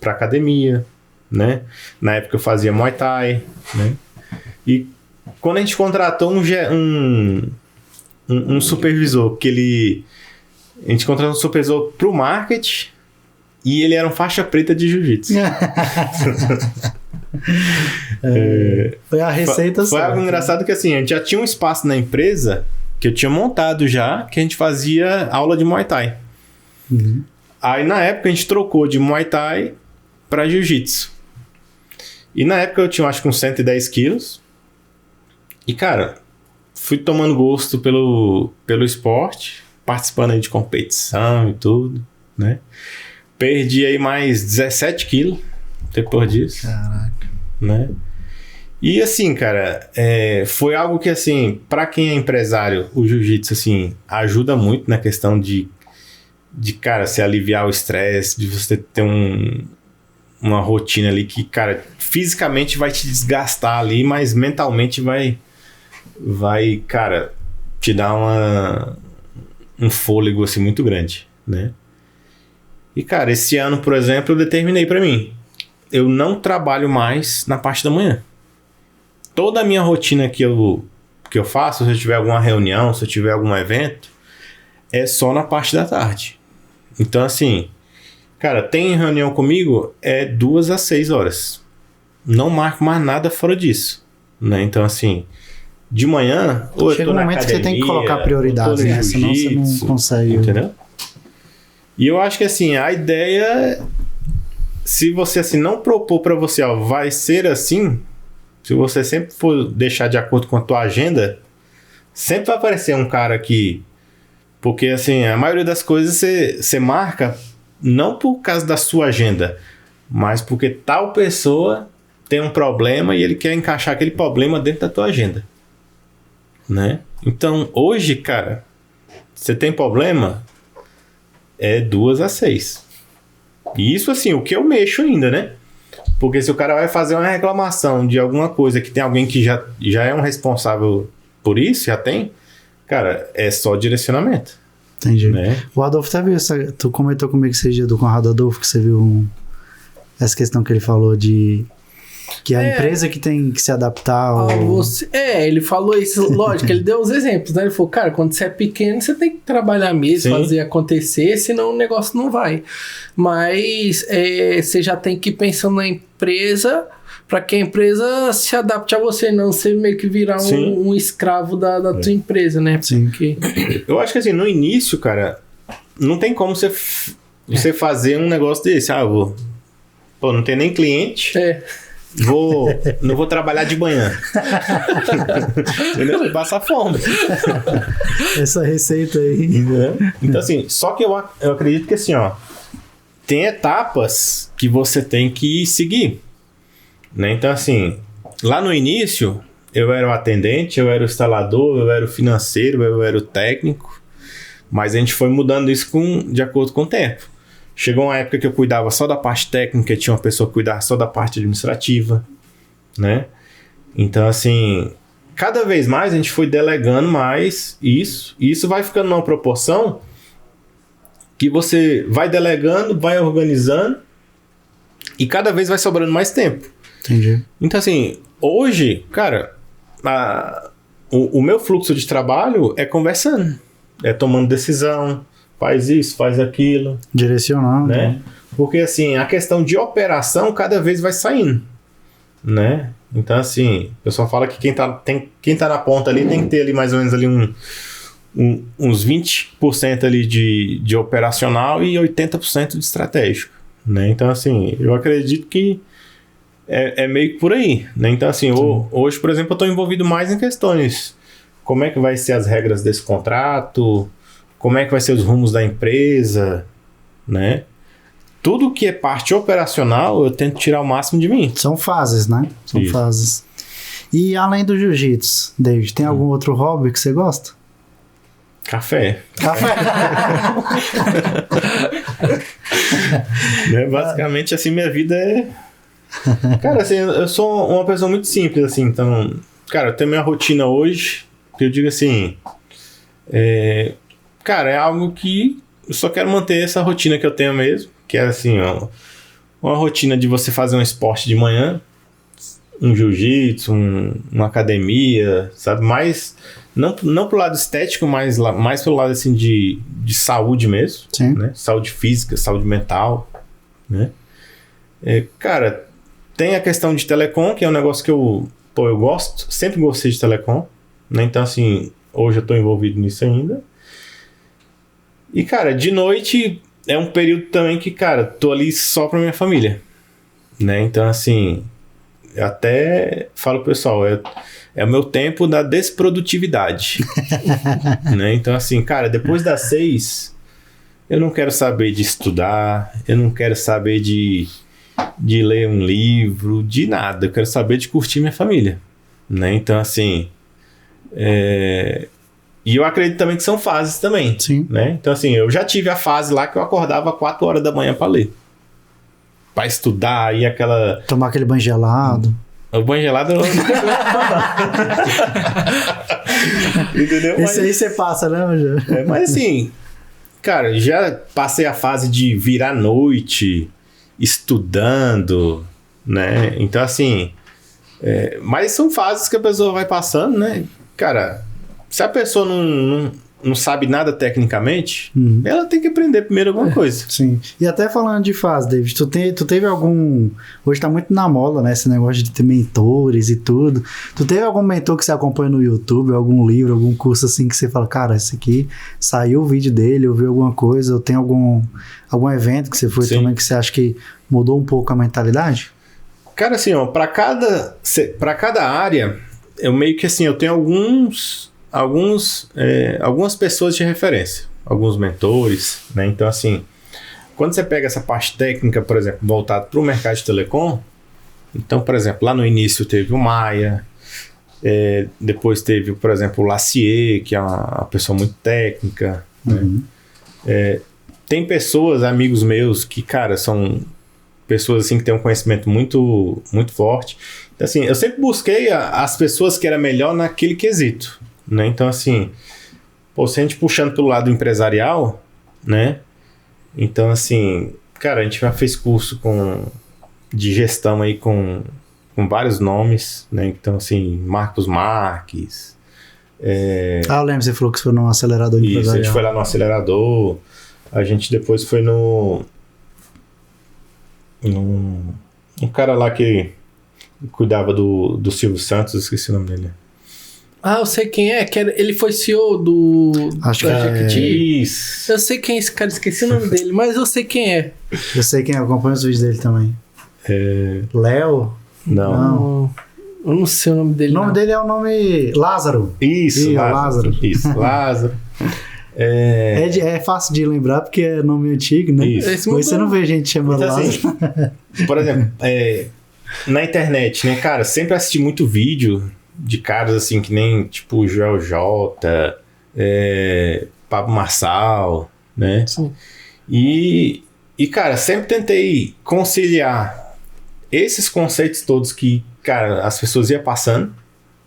pra academia, né? Na época eu fazia Muay Thai, né? E quando a gente contratou um supervisor, a gente contratou um supervisor pro marketing e ele era um faixa preta de jiu-jitsu. Foi a receita Foi algo engraçado que assim, a gente já tinha um espaço na empresa que eu tinha montado já, que a gente fazia aula de Muay Thai. Uhum. Aí na época a gente trocou de Muay Thai pra jiu-jitsu. E na época eu tinha acho que uns 110 quilos. E cara, fui tomando gosto pelo esporte, participando aí de competição e tudo, né? Perdi aí mais 17 quilos depois disso. Caraca. Né? E assim, cara, foi algo que assim, pra quem é empresário, o jiu-jitsu assim, ajuda muito na questão de cara, se aliviar o estresse, de você ter uma rotina ali que, cara, fisicamente vai te desgastar ali, mas mentalmente vai, cara, te dar um fôlego assim muito grande, né? E, cara, esse ano, por exemplo, eu determinei pra mim, eu não trabalho mais na parte da manhã. Toda a minha rotina que eu faço, se eu tiver alguma reunião, se eu tiver algum evento, é só na parte da tarde. Então, assim, cara, tem reunião comigo, 2 às 6 horas. Não marco mais nada fora disso, né? Então, assim, de manhã, ou chega eu tô na academia, que você tem que colocar prioridades, né? Senão você não consegue. Entendeu? E eu acho que, assim, a ideia, se você, assim, não propor pra você, ó, vai ser assim, se você sempre for deixar de acordo com a tua agenda, sempre vai aparecer um cara que... Porque, assim, a maioria das coisas você marca não por causa da sua agenda, mas porque tal pessoa tem um problema e ele quer encaixar aquele problema dentro da tua agenda, né? Então, hoje, cara, você tem problema, 2 às 6. E isso, assim, o que eu mexo ainda, né? Porque se o cara vai fazer uma reclamação de alguma coisa que tem alguém que já é um responsável por isso, já tem, cara, é só direcionamento. Entendi. Né? O Adolfo até viu, tu comentou comigo esse dia do Conrado Adolfo, que você viu essa questão que ele falou de que a empresa que tem que se adaptar ao... ele falou isso, lógico, ele deu os exemplos, né? Ele falou, cara, quando você é pequeno, você tem que trabalhar mesmo, Sim. fazer acontecer, senão o negócio não vai. Mas você já tem que ir pensando na empresa para que a empresa se adapte a você, não você meio que virar um escravo da tua empresa, né? Sim. Porque... Eu acho que assim, no início, cara, não tem como você fazer um negócio desse. Não tem nem cliente. Não vou trabalhar de manhã. Entendeu? Passa fome. Essa receita aí. Então, assim, só que eu acredito que assim, ó, tem etapas que você tem que seguir. Né? Então, assim, lá no início, eu era o atendente, eu era o instalador, eu era o financeiro, eu era o técnico, mas a gente foi mudando isso de acordo com o tempo. Chegou uma época que eu cuidava só da parte técnica, tinha uma pessoa que cuidava só da parte administrativa, né? Então, assim, cada vez mais a gente foi delegando mais isso, e isso vai ficando numa proporção que você vai delegando, vai organizando, e cada vez vai sobrando mais tempo. Entendi. Então, assim, hoje, cara, o meu fluxo de trabalho é conversando, é tomando decisão, faz isso, faz aquilo. Direcionando. Né? Porque, assim, a questão de operação cada vez vai saindo, né? Então, assim, o pessoal fala que quem tá na ponta ali tem que ter ali mais ou menos ali uns 20% ali de operacional e 80% de estratégico, né? Então, assim, eu acredito que é meio que por aí, né? Então, assim, hoje, por exemplo, eu estou envolvido mais em questões. Como é que vai ser as regras desse contrato? Como é que vai ser os rumos da empresa? Né? Tudo que é parte operacional, eu tento tirar o máximo de mim. São fases, né? São Isso. fases. E além do jiu-jitsu, David, tem algum outro hobby que você gosta? Café. Né? Basicamente, assim, minha vida é... Cara, assim, eu sou uma pessoa muito simples, assim, então... Cara, eu tenho minha rotina hoje, Porque eu digo assim, cara, é algo que eu só quero manter essa rotina que eu tenho mesmo, que é assim, ó, uma rotina de você fazer um esporte de manhã, um jiu-jitsu, uma academia, sabe? Mais, não pro lado estético, mas mais pelo lado assim de saúde mesmo, Sim. né? Saúde física, saúde mental, né? Cara, tem a questão de telecom, que é um negócio que eu gosto, sempre gostei de telecom, né? Então assim, hoje eu tô envolvido nisso ainda. E cara, de noite é um período também que, cara, tô ali só pra minha família, né? Então assim, eu até falo pro pessoal, é o meu tempo da desprodutividade. Né? Então assim, cara, depois das 6, eu não quero saber de estudar, eu não quero saber de ler um livro, de nada. Eu quero saber de curtir minha família, né? Então assim, e eu acredito também que são fases também. Sim. Né? Então assim, eu já tive a fase lá que eu acordava 4 horas da manhã para ler, para estudar, e aquela... Tomar aquele banho gelado. O banho gelado... Entendeu? Esse aí você passa, né, Rogério? Mas assim, cara, já passei a fase de virar noite estudando, né? Então assim, mas são fases que a pessoa vai passando, né? Cara, se a pessoa não sabe nada tecnicamente, ela tem que aprender primeiro alguma coisa. Sim. E até falando de fase, David, tu teve algum... Hoje tá muito na moda, né? Esse negócio de ter mentores e tudo. Tu teve algum mentor que você acompanha no YouTube, algum livro, algum curso assim que você fala, cara, esse aqui, saiu o vídeo dele, eu vi alguma coisa, ou tem algum evento que você foi Sim. também que você acha que mudou um pouco a mentalidade? Cara, assim, ó, pra cada área, eu meio que assim, eu tenho algumas pessoas de referência, alguns mentores, né? Então assim, quando você pega essa parte técnica, por exemplo, voltado para o mercado de telecom, então, por exemplo, lá no início teve o Maia, depois teve, por exemplo, o Lacier, que é uma pessoa muito técnica, né? Tem pessoas, amigos meus, que, cara, são pessoas assim que têm um conhecimento muito, muito forte. Então assim, eu sempre busquei as pessoas que eram melhor naquele quesito, né? Então assim, se a gente puxando pelo lado empresarial, né? Então assim, cara, a gente já fez curso de gestão aí com vários nomes, né? Então assim, Marcos Marques. Eu lembro, você falou que você foi num acelerador Isso, empresarial. a gente foi lá no acelerador, a gente depois foi um cara lá que cuidava do Silvio Santos, eu esqueci o nome dele. Ah, eu sei quem é, ele foi CEO Acho que da Jequiti. Isso. Eu sei quem é esse cara, esqueci o nome dele, mas eu sei quem é. Eu sei quem é, eu acompanho os vídeos dele também. Léo? Não. Eu não sei o nome dele. O nome dele é o nome Lázaro. Isso, Lázaro. Isso, Lázaro. É fácil de lembrar porque é nome antigo, né? Isso. Mas você não vê gente chamando Então, Lázaro. assim, por exemplo, na internet, né, cara, sempre assisti muito vídeo de caras assim que nem tipo o Joel J, Pablo Marçal, né? Sim. E cara, sempre tentei conciliar esses conceitos todos que, cara, as pessoas iam passando,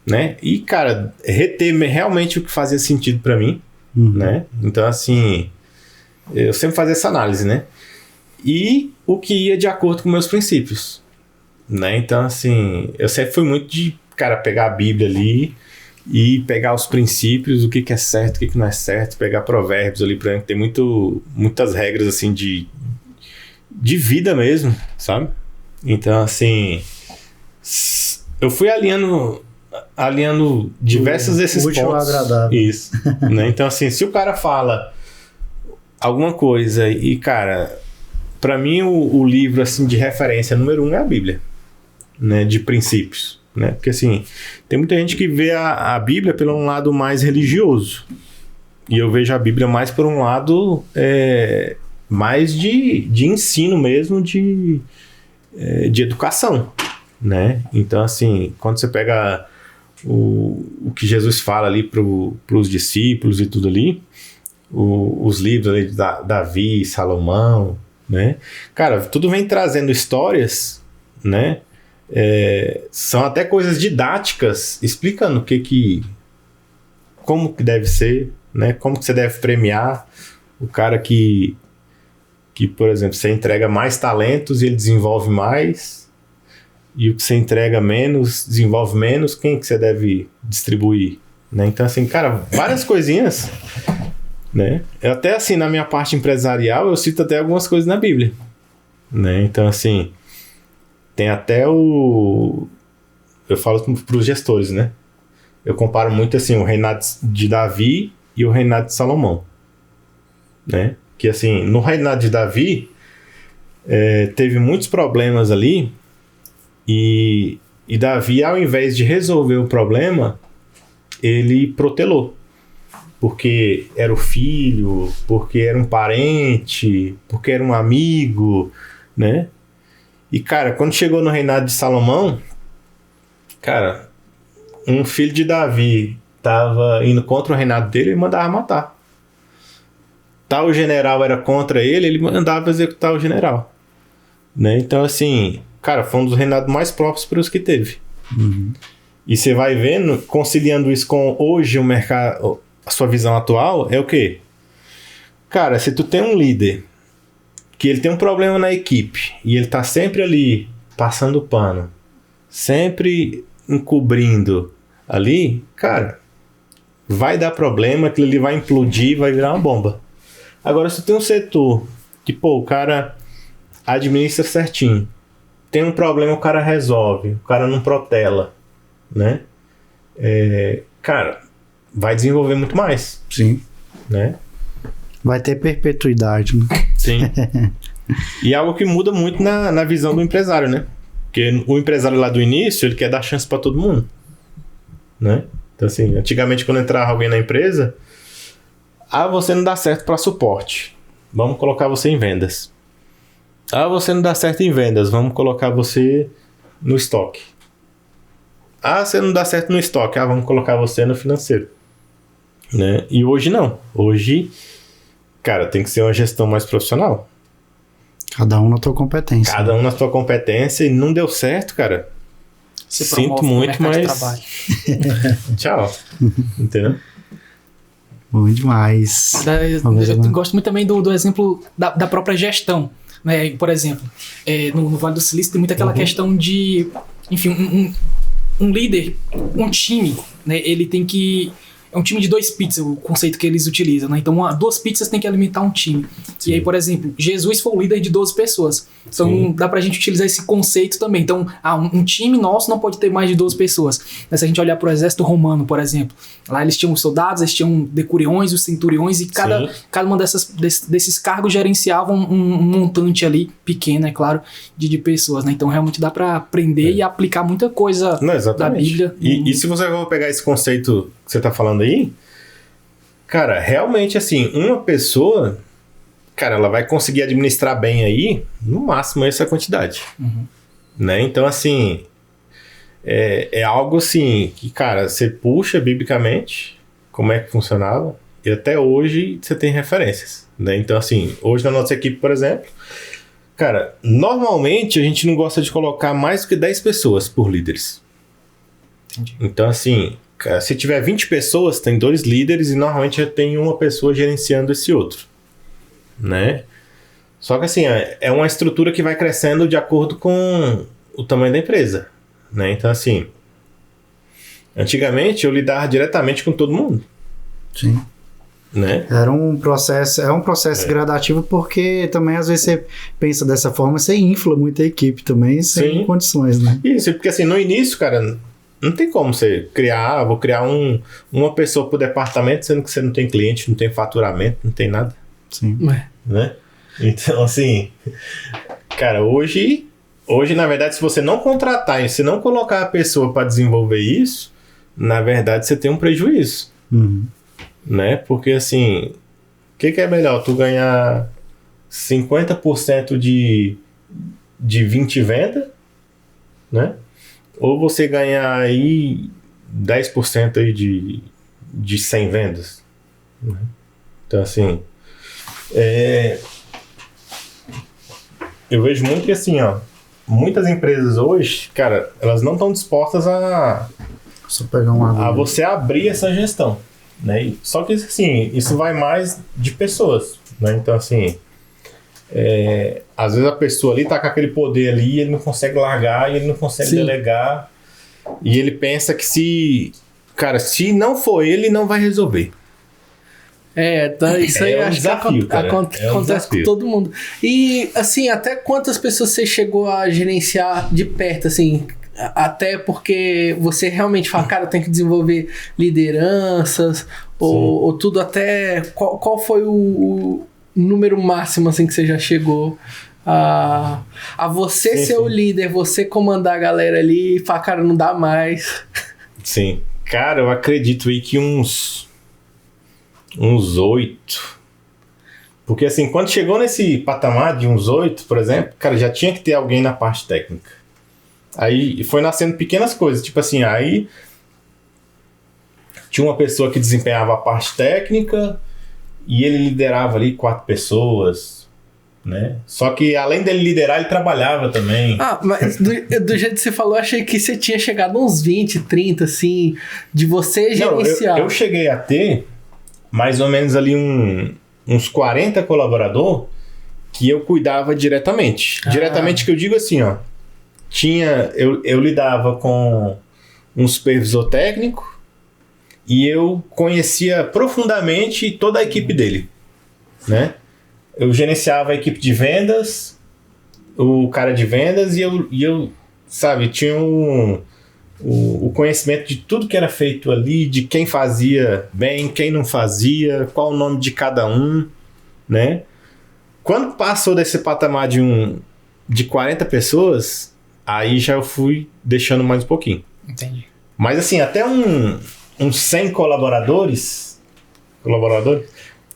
né? E, cara, reter realmente o que fazia sentido pra mim, né? Então, assim, eu sempre fazia essa análise, né? E o que ia de acordo com meus princípios, né? Então, assim, eu sempre fui muito de, cara, pegar a Bíblia ali e pegar os princípios, o que é certo, o que não é certo, pegar provérbios ali, pra tem muitas regras, assim, de vida mesmo, sabe? Então, assim, eu fui alinhando diversos desses pontos. Agradável. Isso. Né? Então, assim, se o cara fala alguma coisa e, cara, pra mim o livro, assim, de referência número 1 é a Bíblia, né? De princípios, né? Porque, assim, tem muita gente que vê a Bíblia pelo um lado mais religioso. E eu vejo a Bíblia mais por um lado mais de ensino mesmo, de educação, né? Então, assim, quando você pega o que Jesus fala ali para os discípulos e tudo ali, os livros ali de Davi, Salomão, né? Cara, tudo vem trazendo histórias, né? São até coisas didáticas explicando como que deve ser, né? Como que você deve premiar o cara que, por exemplo, você entrega mais talentos e ele desenvolve mais, e o que você entrega menos, desenvolve menos, quem que você deve distribuir, né? Então, assim, cara, várias coisinhas, né? Eu até, assim, na minha parte empresarial, eu cito até algumas coisas na Bíblia, né? Então, assim, tem até eu falo para os gestores, né? Eu comparo muito, assim, o reinado de Davi e o reinado de Salomão, né? Que, assim, no reinado de Davi, teve muitos problemas ali, e Davi, ao invés de resolver o problema, ele protelou. Porque era o filho, porque era um parente, porque era um amigo, né? E, cara, quando chegou no reinado de Salomão, cara, um filho de Davi tava indo contra o reinado dele e mandava matar. Tal general era contra ele, ele mandava executar o general, né? Então, assim, cara, foi um dos reinados mais prósperos que teve. Uhum. E você vai vendo, conciliando isso com hoje o mercado, a sua visão atual, é o quê? Cara, se tu tem um líder que ele tem um problema na equipe e ele tá sempre ali passando pano, sempre encobrindo ali, cara, vai dar problema, aquilo ali vai implodir, vai virar uma bomba. Agora, se tu tem um setor que, pô, o cara administra certinho, tem um problema, o cara resolve, o cara não protela, né? Cara, vai desenvolver muito mais. Sim. Né? Vai ter perpetuidade, né? Sim. E é algo que muda muito na visão do empresário, né? Porque o empresário lá do início, ele quer dar chance para todo mundo, né? Então, assim, antigamente quando entrava alguém na empresa, você não dá certo para suporte, vamos colocar você em vendas. Você não dá certo em vendas, vamos colocar você no estoque. Você não dá certo no estoque, vamos colocar você no financeiro, né? E hoje não. Hoje, cara, tem que ser uma gestão mais profissional. Cada um na tua competência. Cada um na sua competência, e não deu certo, cara. Sinto muito, mas... Tchau. Entendeu? Bom demais. Eu gosto muito também do exemplo da própria gestão, né? Por exemplo, no Vale do Silício tem muito aquela questão de... Enfim, um líder, um time, né? Ele tem que... É um time de 2 pizzas, o conceito que eles utilizam, né? Então, 2 pizzas tem que alimentar um time. Sim. E aí, por exemplo, Jesus foi o líder de 12 pessoas. Então, sim, dá pra gente utilizar esse conceito também. Então, um time nosso não pode ter mais de 12 pessoas. Mas se a gente olhar pro exército romano, por exemplo, lá eles tinham os soldados, eles tinham decuriões, os centuriões, e cada uma desses cargos gerenciavam um montante ali, pequeno, é claro, de pessoas, né? Então, realmente dá pra aprender e aplicar muita coisa da Bíblia. E se você for pegar esse conceito que você tá falando aí, cara, realmente, assim, uma pessoa, cara, ela vai conseguir administrar bem aí, no máximo, essa quantidade. Né? Então, assim, é algo, assim, que, cara, você puxa biblicamente como é que funcionava, e até hoje você tem referências, né? Então, assim, hoje na nossa equipe, por exemplo, cara, normalmente a gente não gosta de colocar mais do que 10 pessoas por líderes. Entendi. Então, assim, se tiver 20 pessoas, tem 2 líderes e normalmente já tem uma pessoa gerenciando esse outro, né? Só que, assim, é uma estrutura que vai crescendo de acordo com o tamanho da empresa, né? Então, assim, antigamente eu lidava diretamente com todo mundo. Sim. Né? É um processo gradativo, porque também às vezes você pensa dessa forma, você infla muito a equipe também, sem condições, né? Isso, porque assim, no início, cara, não tem como você criar, vou criar uma pessoa por departamento, sendo que você não tem cliente, não tem faturamento, não tem nada. Sim. Né? Então, assim, cara, hoje, na verdade, se você não contratar e se não colocar a pessoa para desenvolver isso, na verdade, você tem um prejuízo. Né? Porque, assim, o que é melhor? Tu ganhar 50% de 20 vendas, né? Ou você ganhar aí 10% aí de 100 vendas. Né? Então, assim, eu vejo muito que, assim, ó, muitas empresas hoje, cara, elas não estão dispostas a Só pegar uma você abrir essa gestão. né? Só que, assim, isso vai mais de pessoas, né? Então, assim, às vezes a pessoa ali tá com aquele poder ali e ele não consegue largar e ele não consegue delegar. E ele pensa que se não for ele, não vai resolver. Isso aí um acho desafio, que acontece com todo mundo. E, assim, até quantas pessoas você chegou a gerenciar de perto, assim? Até porque você realmente fala, cara, tem que desenvolver lideranças, ou tudo até... Qual foi o número máximo, assim, que você já chegou a você ser o líder, você comandar a galera ali e falar, cara, não dá mais. Sim. Cara, eu acredito aí que uns 8. Porque, assim, quando chegou nesse patamar de uns 8, por exemplo, cara, já tinha que ter alguém na parte técnica. Aí foi nascendo pequenas coisas, tipo assim, aí tinha uma pessoa que desempenhava a parte técnica e ele liderava ali 4 pessoas, né? Só que além dele liderar, ele trabalhava também. Mas do jeito que você falou, eu achei que você tinha chegado a uns 20, 30, assim, de você gerenciar. Não, eu cheguei a ter mais ou menos ali uns 40 colaboradores que eu cuidava diretamente. Diretamente que eu digo assim, ó. Eu lidava com um supervisor técnico e eu conhecia profundamente toda a equipe dele, né? Eu gerenciava a equipe de vendas, o cara de vendas e eu sabe, tinha o conhecimento de tudo que era feito ali, de quem fazia bem, quem não fazia, qual o nome de cada um, né? Quando passou desse patamar de 40 pessoas, aí já eu fui deixando mais um pouquinho. Entendi. Mas assim, até uns 100 colaboradores,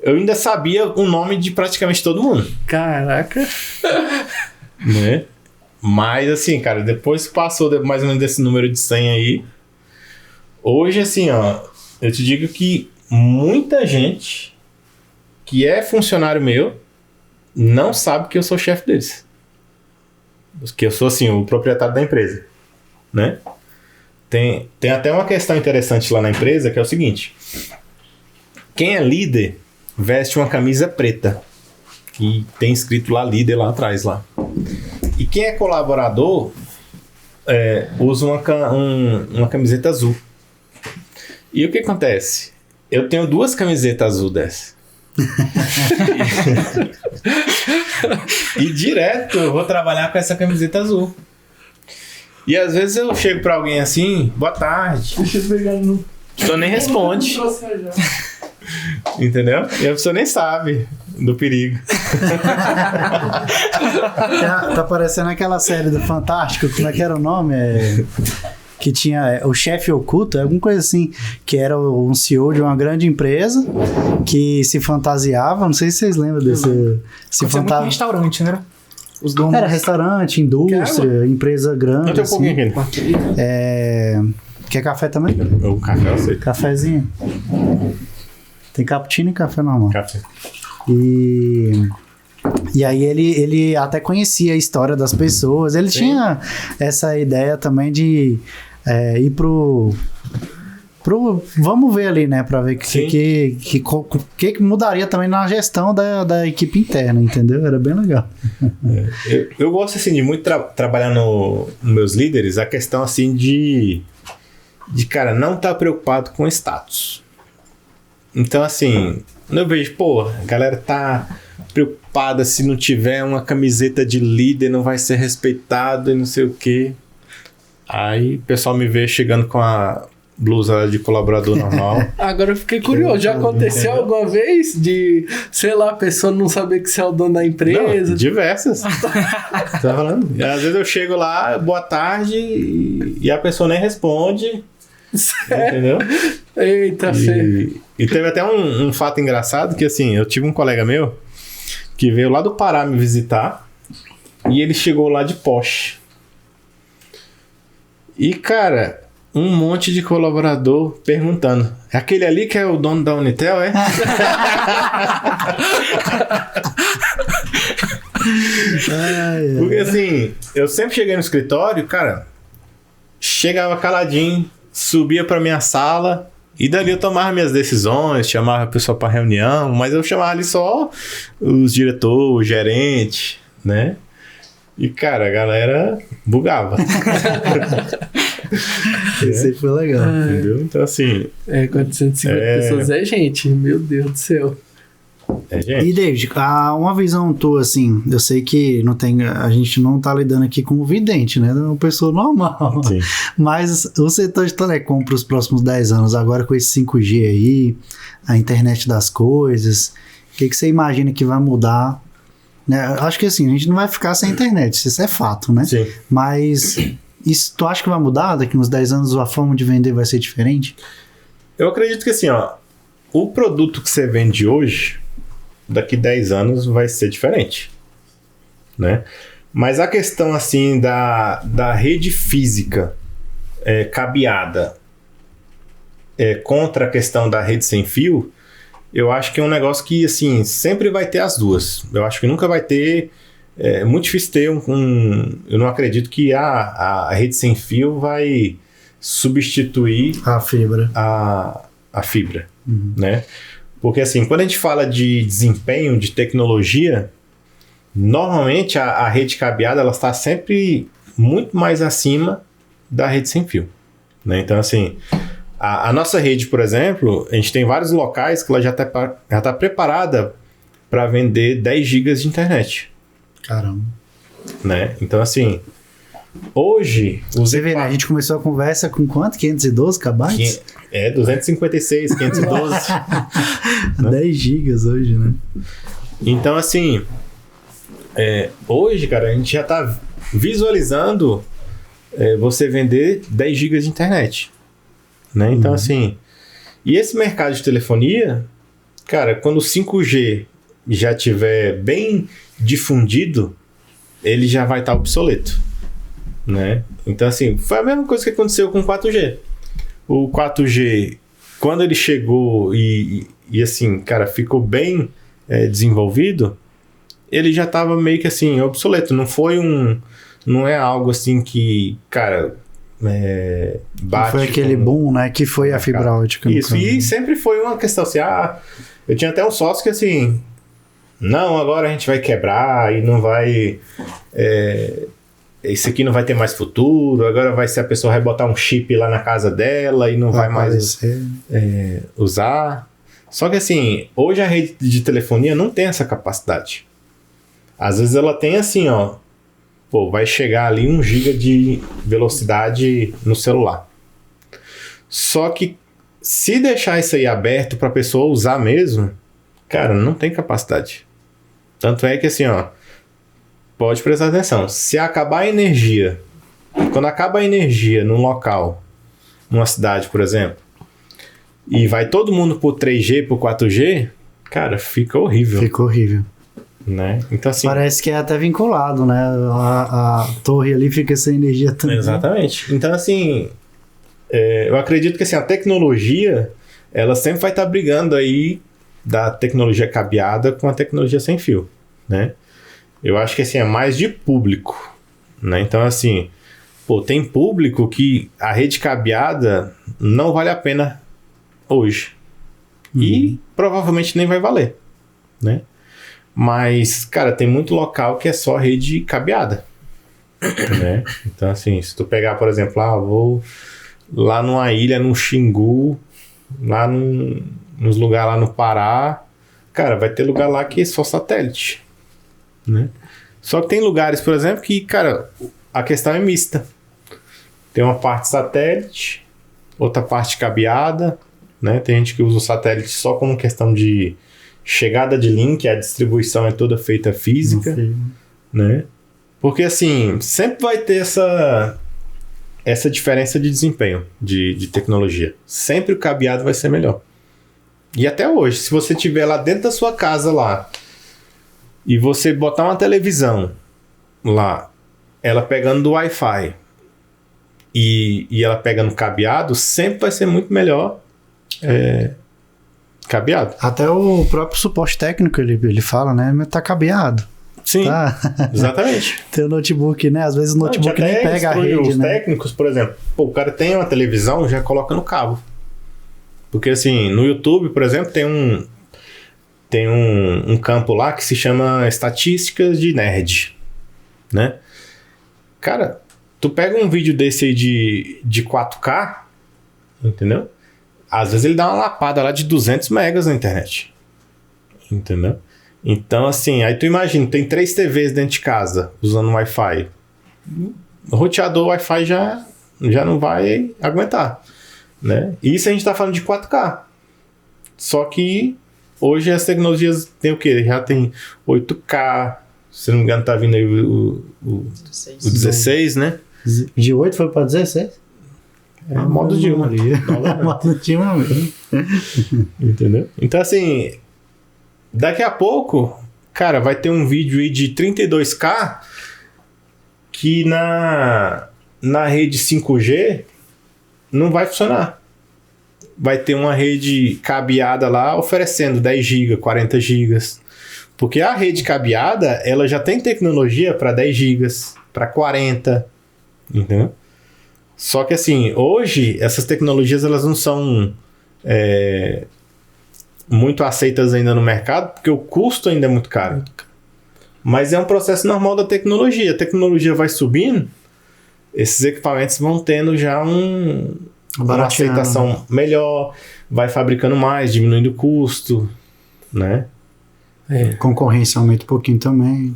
eu ainda sabia o nome de praticamente todo mundo. Caraca! Né? Mas assim, cara, depois que passou mais ou menos desse número de 100 aí, hoje assim, ó, eu te digo que muita gente que é funcionário meu não sabe que eu sou chefe deles. Que eu sou, assim, o proprietário da empresa, né? Tem até uma questão interessante lá na empresa, que é o seguinte. Quem é líder veste uma camisa preta, que tem escrito lá líder lá atrás, lá. E quem é colaborador usa uma camiseta azul. E o que acontece? Eu tenho 2 camisetas azul dessa. E direto eu vou trabalhar com essa camiseta azul. E às vezes eu chego pra alguém assim, boa tarde. Deixa eu pegar no... A pessoa nem responde. Entendeu? E a pessoa nem sabe do perigo. Tá parecendo aquela série do Fantástico, como é que era o nome? Que tinha o chefe oculto, alguma coisa assim, que era um CEO de uma grande empresa que se fantasiava, não sei se vocês lembram desse... Se muito em restaurante, né? Os donos... Era restaurante, indústria, empresa grande. Eu tenho um pouquinho aqui. Quer café também? O café eu sei. Cafezinho. Tem cappuccino e café normal. Café. E aí ele até conhecia a história das pessoas. Ele tinha essa ideia também de ir pro... Vamos ver ali, né? Pra ver o que mudaria também na gestão da equipe interna, entendeu? Era bem legal. Eu gosto, assim, de muito trabalhar nos meus líderes a questão, assim, de cara, não estar preocupado com status. Então, assim, eu vejo, a galera tá preocupada se não tiver uma camiseta de líder, não vai ser respeitado e não sei o quê. Aí o pessoal me vê chegando com a blusa de colaborador normal. Agora eu fiquei curioso, já aconteceu alguma vez de, sei lá, a pessoa não saber que você é o dono da empresa? Não, diversas. Tá falando? E às vezes eu chego lá, boa tarde, e a pessoa nem responde. Sério? Entendeu? Eita, Fê. E teve até um fato engraçado, que assim, eu tive um colega meu que veio lá do Pará me visitar e ele chegou lá de Porsche. E, cara, um monte de colaborador perguntando: é aquele ali que é o dono da Unitel, é? Porque assim, eu sempre cheguei no escritório, cara, chegava caladinho, subia pra minha sala, E dali eu tomava minhas decisões, chamava a pessoa para reunião, mas eu chamava ali só os diretores, o gerente, né? E, cara, a galera bugava. Isso aí foi legal. Entendeu? Então, assim... 450 pessoas é gente, meu Deus do céu. Gente. E, David, uma visão tua, assim, eu sei que a gente não tá lidando aqui com o vidente, né? É uma pessoa normal. Sim. Mas o setor de telecom para os próximos 10 anos, agora com esse 5G aí, a internet das coisas, o que você imagina que vai mudar? Né? Acho que assim, a gente não vai ficar sem internet, isso é fato, né? Sim. Mas isso, tu acha que vai mudar? Daqui uns 10 anos a forma de vender vai ser diferente? Eu acredito que assim, ó, o produto que você vende hoje, daqui 10 anos vai ser diferente, né? Mas a questão assim da rede física cabeada contra a questão da rede sem fio, eu acho que é um negócio que assim sempre vai ter as duas. Eu acho que nunca vai ter, muito difícil ter eu não acredito que a rede sem fio vai substituir A fibra. a fibra, né? Porque assim, quando a gente fala de desempenho, de tecnologia, normalmente a rede cabeada ela está sempre muito mais acima da rede sem fio, né? Então assim, a nossa rede, por exemplo, a gente tem vários locais que ela já está preparada para vender 10 GB de internet. Caramba. Né? Então assim, hoje... Você vê, né? A gente começou a conversa com quanto? 512 KB? 256, 512. 10 gigas hoje, né? Então, assim, hoje, cara, a gente já tá visualizando você vender 10 GB de internet, né? Então, assim, e esse mercado de telefonia, cara, quando o 5G já tiver bem difundido, ele já vai estar obsoleto, né? Então, assim, foi a mesma coisa que aconteceu com o 4G. O 4G, quando ele chegou e assim, cara, ficou bem desenvolvido, ele já estava meio que assim, obsoleto. Não é algo assim que, cara, bate. Foi aquele boom, né? Que foi a fibra ótica. Isso, e sempre foi uma questão assim, eu tinha até um sócio que assim, não, agora a gente vai quebrar e não vai... Isso aqui não vai ter mais futuro, agora vai ser a pessoa vai botar um chip lá na casa dela e não vai mais usar. Só que assim, hoje a rede de telefonia não tem essa capacidade. Às vezes ela tem assim, ó, vai chegar ali 1 GB de velocidade no celular. Só que se deixar isso aí aberto para a pessoa usar mesmo, cara, não tem capacidade. Tanto é que assim, ó, pode prestar atenção. Se acabar a energia, quando acaba a energia num local, numa cidade, por exemplo, e vai todo mundo por 3G, por 4G, cara, fica horrível. Fica horrível. Né? Então, assim, parece que é até vinculado, né? A torre ali fica sem energia também. Exatamente. Então, assim, eu acredito que assim, a tecnologia, ela sempre vai estar brigando aí da tecnologia cabeada com a tecnologia sem fio, né? Eu acho que assim, é mais de público, né? Então, assim, tem público que a rede cabeada não vale a pena hoje. E provavelmente nem vai valer, né? Mas, cara, tem muito local que é só rede cabeada, né? Então, assim, se tu pegar, por exemplo, vou lá numa ilha, num Xingu, lá nos lugares lá no Pará, cara, vai ter lugar lá que é só satélite, né? Só que tem lugares, por exemplo, que, cara, a questão é mista. Tem uma parte satélite, outra parte cabeada, né? Tem gente que usa o satélite só como questão de chegada de link, a distribuição é toda feita física, né? Porque, assim, sempre vai ter essa diferença de desempenho de tecnologia. Sempre o cabeado vai ser melhor. E até hoje, se você tiver lá dentro da sua casa lá, e você botar uma televisão lá, ela pegando do Wi-Fi e ela pegando cabeado, sempre vai ser muito melhor cabeado. Até o próprio suporte técnico, ele fala, né? Mas tá cabeado. Sim, tá? Exatamente. Tem o notebook, né? Às vezes o notebook nem pega a rede, os né? técnicos, por exemplo, o cara tem uma televisão, já coloca no cabo. Porque assim, no YouTube, por exemplo, tem um campo lá que se chama Estatísticas de Nerd, né? Cara, tu pega um vídeo desse aí de 4K, entendeu? Às vezes ele dá uma lapada lá de 200 megas na internet, entendeu? Então, assim, aí tu imagina, tem 3 TVs dentro de casa usando Wi-Fi. O roteador Wi-Fi já não vai aguentar, né? Isso a gente tá falando de 4K. Só que hoje as tecnologias tem o quê? Já tem 8K, se não me engano tá vindo aí o 16, né? De 8 foi pra 16? É modo Dilma. Modo Dilma mesmo. Entendeu? Então, assim, daqui a pouco, cara, vai ter um vídeo aí de 32K que na rede 5G não vai funcionar. Vai ter uma rede cabeada lá oferecendo 10 GB, 40 GB. Porque a rede cabeada, ela já tem tecnologia para 10 GB, para 40, entendeu? Só que assim, hoje essas tecnologias elas não são muito aceitas ainda no mercado, porque o custo ainda é muito caro. Mas é um processo normal da tecnologia. A tecnologia vai subindo, esses equipamentos vão tendo já uma aceitação melhor, vai fabricando mais, diminuindo o custo, né? Concorrência aumenta um pouquinho também.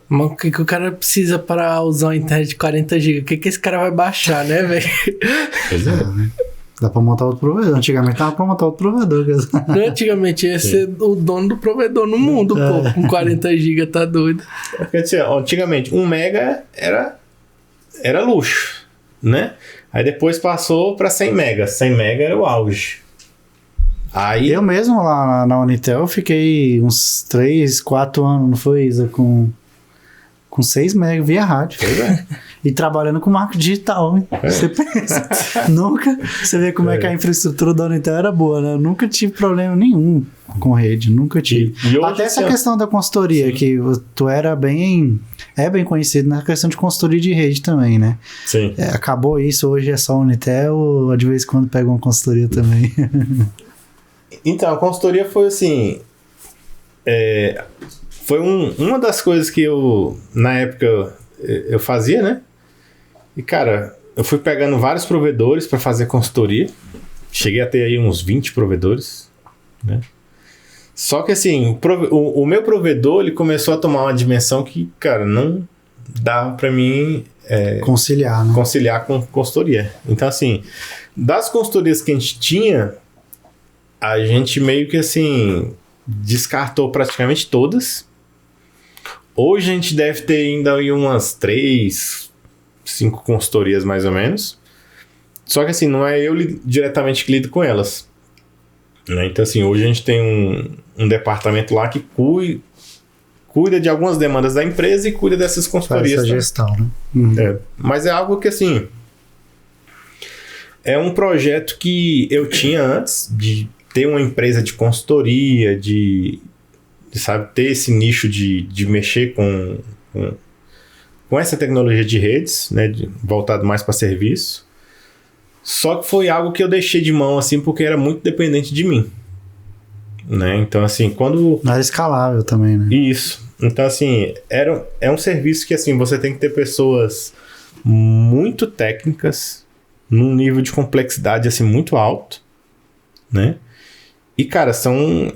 Mas o que o cara precisa para usar uma internet de 40 GB? O que esse cara vai baixar, né, velho? Pois é. Dá pra montar outro provedor. Antigamente dava pra montar outro provedor. Antigamente ia ser o dono do provedor no mundo, pô. Com 40 GB, tá doido. Quer dizer, antigamente 1 mega era luxo, né? Aí depois passou para 100 megas. 100 mega era o auge. Aí... Eu mesmo lá na Unitel eu fiquei uns 3, 4 anos, não foi, Isa? Com 6 mega via rádio. Pois é. E trabalhando com marketing digital, hein? Você pensa. Nunca. Você vê como é que a infraestrutura da Unitel era boa, né? Eu nunca tive problema nenhum com rede. Nunca tive. E hoje, até essa questão da consultoria, que tu era bem conhecido na questão de consultoria de rede também, né? Sim. Acabou isso, hoje é só Unitel, ou de vez em quando pega uma consultoria também? Então, a consultoria foi assim... Foi uma das coisas que eu, na época, eu fazia, né? E, cara, eu fui pegando vários provedores para fazer consultoria. Cheguei a ter aí uns 20 provedores, né? Só que, assim, o meu provedor, ele começou a tomar uma dimensão que, cara, não dava para mim... conciliar, né? Conciliar com consultoria. Então, assim, das consultorias que a gente tinha, a gente meio que, assim, descartou praticamente todas. Hoje a gente deve ter ainda aí umas 3, 5 consultorias mais ou menos. Só que assim, não é eu diretamente que lido com elas, né? Então assim, hoje a gente tem um departamento lá que cuida de algumas demandas da empresa e cuida dessas consultorias. Faz essa gestão, né? Uhum. Mas é algo que assim... É um projeto que eu tinha antes de ter uma empresa de consultoria, de sabe, ter esse nicho de mexer com essa tecnologia de redes, né, voltado mais para serviço. Só que foi algo que eu deixei de mão, assim, porque era muito dependente de mim, né? Então, assim, quando... Não era escalável também, né? Isso. Então, assim, é um serviço que, assim, você tem que ter pessoas muito técnicas, num nível de complexidade, assim, muito alto, né? E, cara,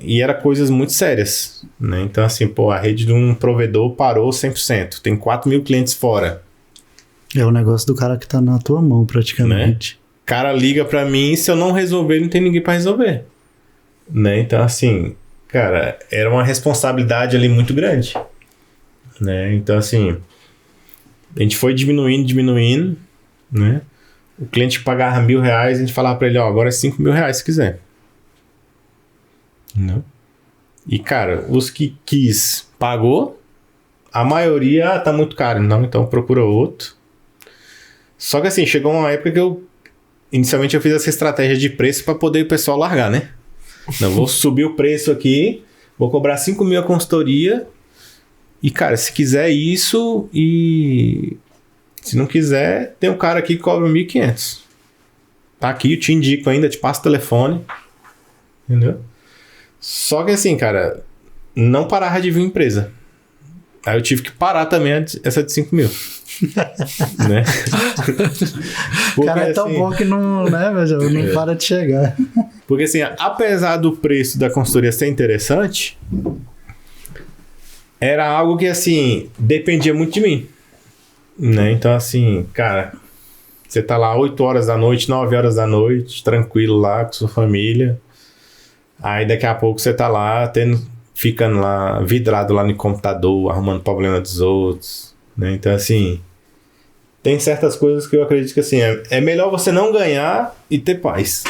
era coisas muito sérias, né? Então, assim, a rede de um provedor parou 100%. Tem 4 mil clientes fora. É o negócio do cara que tá na tua mão, praticamente. Né? O cara liga pra mim, se eu não resolver, não tem ninguém pra resolver. Né? Então, assim, cara, era uma responsabilidade ali muito grande. Né? Então, assim, a gente foi diminuindo, né? O cliente pagava R$1.000, a gente falava pra ele, agora é R$5.000 se quiser. Não. E, cara, os que pagou, a maioria tá muito caro, não, então procura outro. Só que assim, chegou uma época que inicialmente eu fiz essa estratégia de preço para poder o pessoal largar, né? Não, vou subir o preço aqui, vou cobrar 5 mil a consultoria e, cara, se quiser isso e se não quiser, tem um cara aqui que cobra 1.500. Tá aqui, eu te indico ainda, te passo o telefone. Entendeu? Só que assim, cara, não parava de vir empresa. Aí eu tive que parar também essa de 5 mil. Né? O cara é tão assim, bom que não, né, meu, não para de chegar. Porque assim, apesar do preço da consultoria ser interessante, era algo que assim, dependia muito de mim. Né? Então assim, cara, você tá lá 8 horas da noite, 9 horas da noite, tranquilo lá com sua família. Aí daqui a pouco você tá lá, ficando lá, vidrado lá no computador, arrumando problema dos outros. Né? Então assim, tem certas coisas que eu acredito que assim, é melhor você não ganhar e ter paz.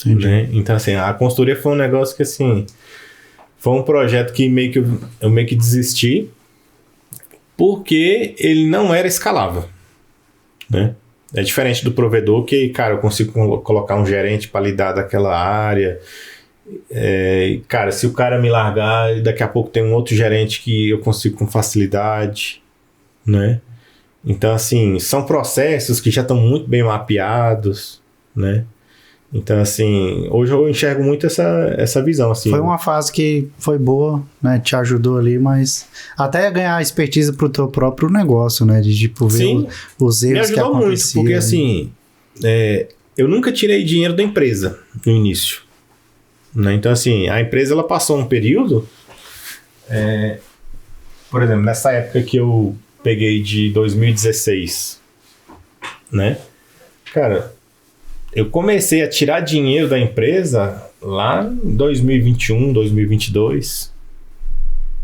Né? Então assim, a consultoria foi um negócio que assim, foi um projeto que eu meio que desisti, porque ele não era escalável. Né? É diferente do provedor que, cara, eu consigo colocar um gerente para lidar daquela área. Cara, se o cara me largar, daqui a pouco tem um outro gerente que eu consigo com facilidade. Né? Então, assim, são processos que já estão muito bem mapeados, né? Então, assim, hoje eu enxergo muito essa visão, assim. Foi uma fase que foi boa, né? Te ajudou ali, mas até ganhar expertise pro teu próprio negócio, né? De, tipo, ver os erros que aconteciam. Me ajudou muito, porque, assim, eu nunca tirei dinheiro da empresa no início. Né? Então, assim, a empresa, ela passou um período... por exemplo, nessa época que eu peguei de 2016, né? Cara, eu comecei a tirar dinheiro da empresa lá em 2021, 2022.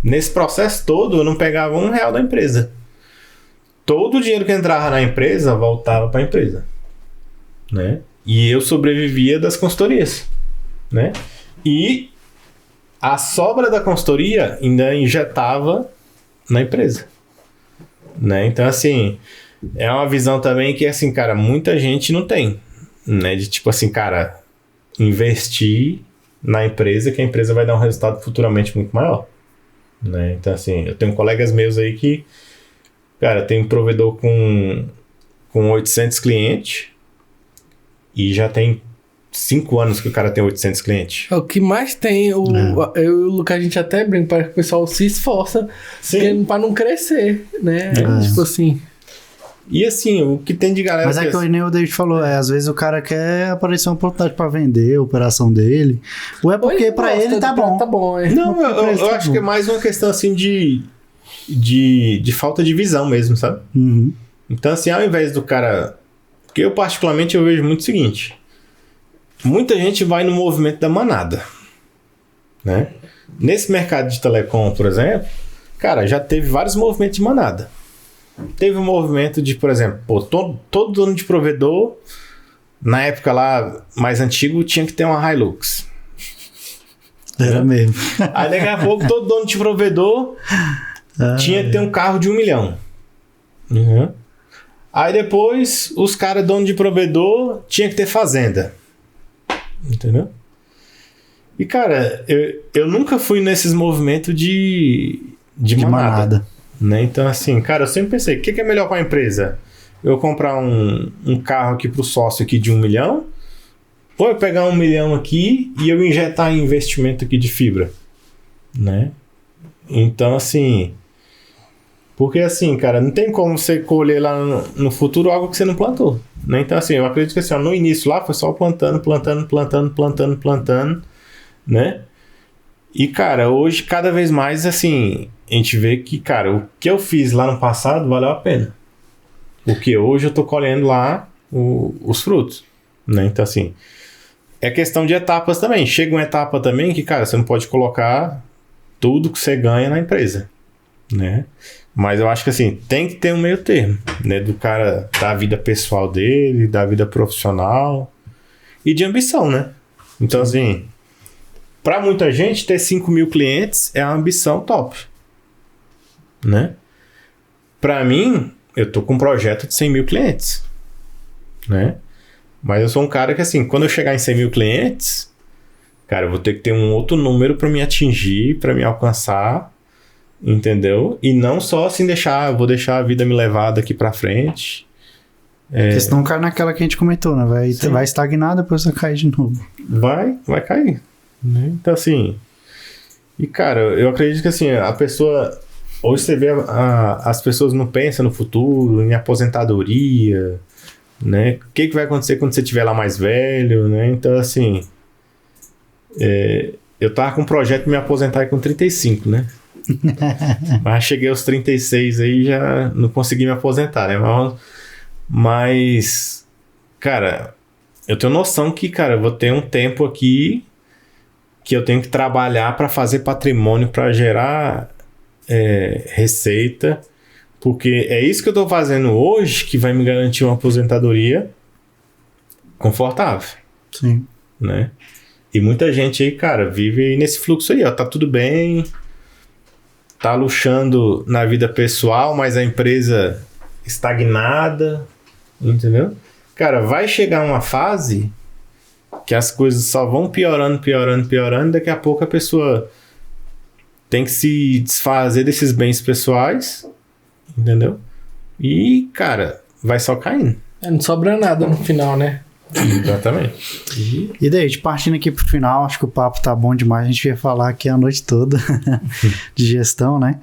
Nesse processo todo, eu não pegava R$1 da empresa. Todo o dinheiro que entrava na empresa voltava para a empresa, né? E eu sobrevivia das consultorias, né? E a sobra da consultoria ainda injetava na empresa, né? Então, assim, é uma visão também que, assim, cara, muita gente não tem, né? De tipo assim, cara, investir na empresa, que a empresa vai dar um resultado futuramente muito maior, né? Então, assim, eu tenho colegas meus aí que, cara, tem um provedor com 800 clientes e já tem 5 anos que o cara tem 800 clientes. É o que mais tem. Eu e o Lucas, a gente até brinca, parece que o pessoal se esforça pra não crescer, né? Tipo assim. E assim, o que tem de galera... Mas é que o nem o David falou, às vezes o cara quer aparecer uma oportunidade pra vender a operação dele, ou é porque pra ele tá bom. Tá bom, Não, eu acho que é mais uma questão assim de falta de visão mesmo, sabe? Uhum. Então assim, ao invés do cara... Porque eu particularmente eu vejo muito o seguinte... Muita gente vai no movimento da manada, né? Nesse mercado de telecom, por exemplo, cara, já teve vários movimentos de manada. Teve um movimento de, por exemplo, todo dono de provedor, na época lá mais antigo, tinha que ter uma Hilux. Era mesmo. Aí daqui a pouco, todo dono de provedor tinha que ter um carro de 1 milhão. Uhum. Aí depois, os caras dono de provedor tinha que ter fazenda. Entendeu? E, cara, eu nunca fui nesses movimentos de manada. Né? Então, assim, cara, eu sempre pensei, o que é melhor para a empresa? Eu comprar um carro aqui pro sócio aqui de 1 milhão? Ou eu pegar 1 milhão aqui e eu injetar em investimento aqui de fibra? Né? Então, assim... Porque, assim, cara, não tem como você colher lá no futuro algo que você não plantou. Né? Então, assim, eu acredito que assim, ó, no início lá foi só plantando, né? E, cara, hoje, cada vez mais, assim, a gente vê que, cara, o que eu fiz lá no passado valeu a pena. Porque hoje eu tô colhendo lá os frutos, né? Então, assim, é questão de etapas também. Chega uma etapa também que, cara, você não pode colocar tudo que você ganha na empresa, né? Mas eu acho que assim, tem que ter um meio termo, né? Do cara, da vida pessoal dele, da vida profissional e de ambição, né? Então, assim, pra muita gente, ter 5 mil clientes é uma ambição top, né? Pra mim, eu tô com um projeto de 100 mil clientes, né? Mas eu sou um cara que, assim, quando eu chegar em 100 mil clientes, cara, eu vou ter que ter um outro número pra me atingir, pra me alcançar. Entendeu? E não só assim vou deixar a vida me levar daqui pra frente. Porque senão cai naquela que a gente comentou, né? Vai estagnar, depois vai cair de novo. Vai cair. né? Então, assim... E, cara, eu acredito que, assim, a pessoa... Hoje você vê as pessoas não pensam no futuro, em aposentadoria, né? O que vai acontecer quando você estiver lá mais velho, né? Então, assim... eu tava com um projeto de me aposentar com 35, né? Mas cheguei aos 36 aí já não consegui me aposentar, né? Mas, cara, eu tenho noção que, cara, eu vou ter um tempo aqui que eu tenho que trabalhar para fazer patrimônio, para gerar receita, porque é isso que eu tô fazendo hoje que vai me garantir uma aposentadoria confortável. Sim. Né? E muita gente aí, cara, vive aí nesse fluxo aí, ó, tá tudo bem, tá luxando na vida pessoal, mas a empresa estagnada, entendeu? Cara, vai chegar uma fase que as coisas só vão piorando, daqui a pouco a pessoa tem que se desfazer desses bens pessoais, entendeu? E, cara, vai só caindo. Não sobra nada no final, né? Exatamente. E daí, partindo aqui pro final, acho que o papo tá bom demais, a gente ia falar aqui a noite toda de gestão, né?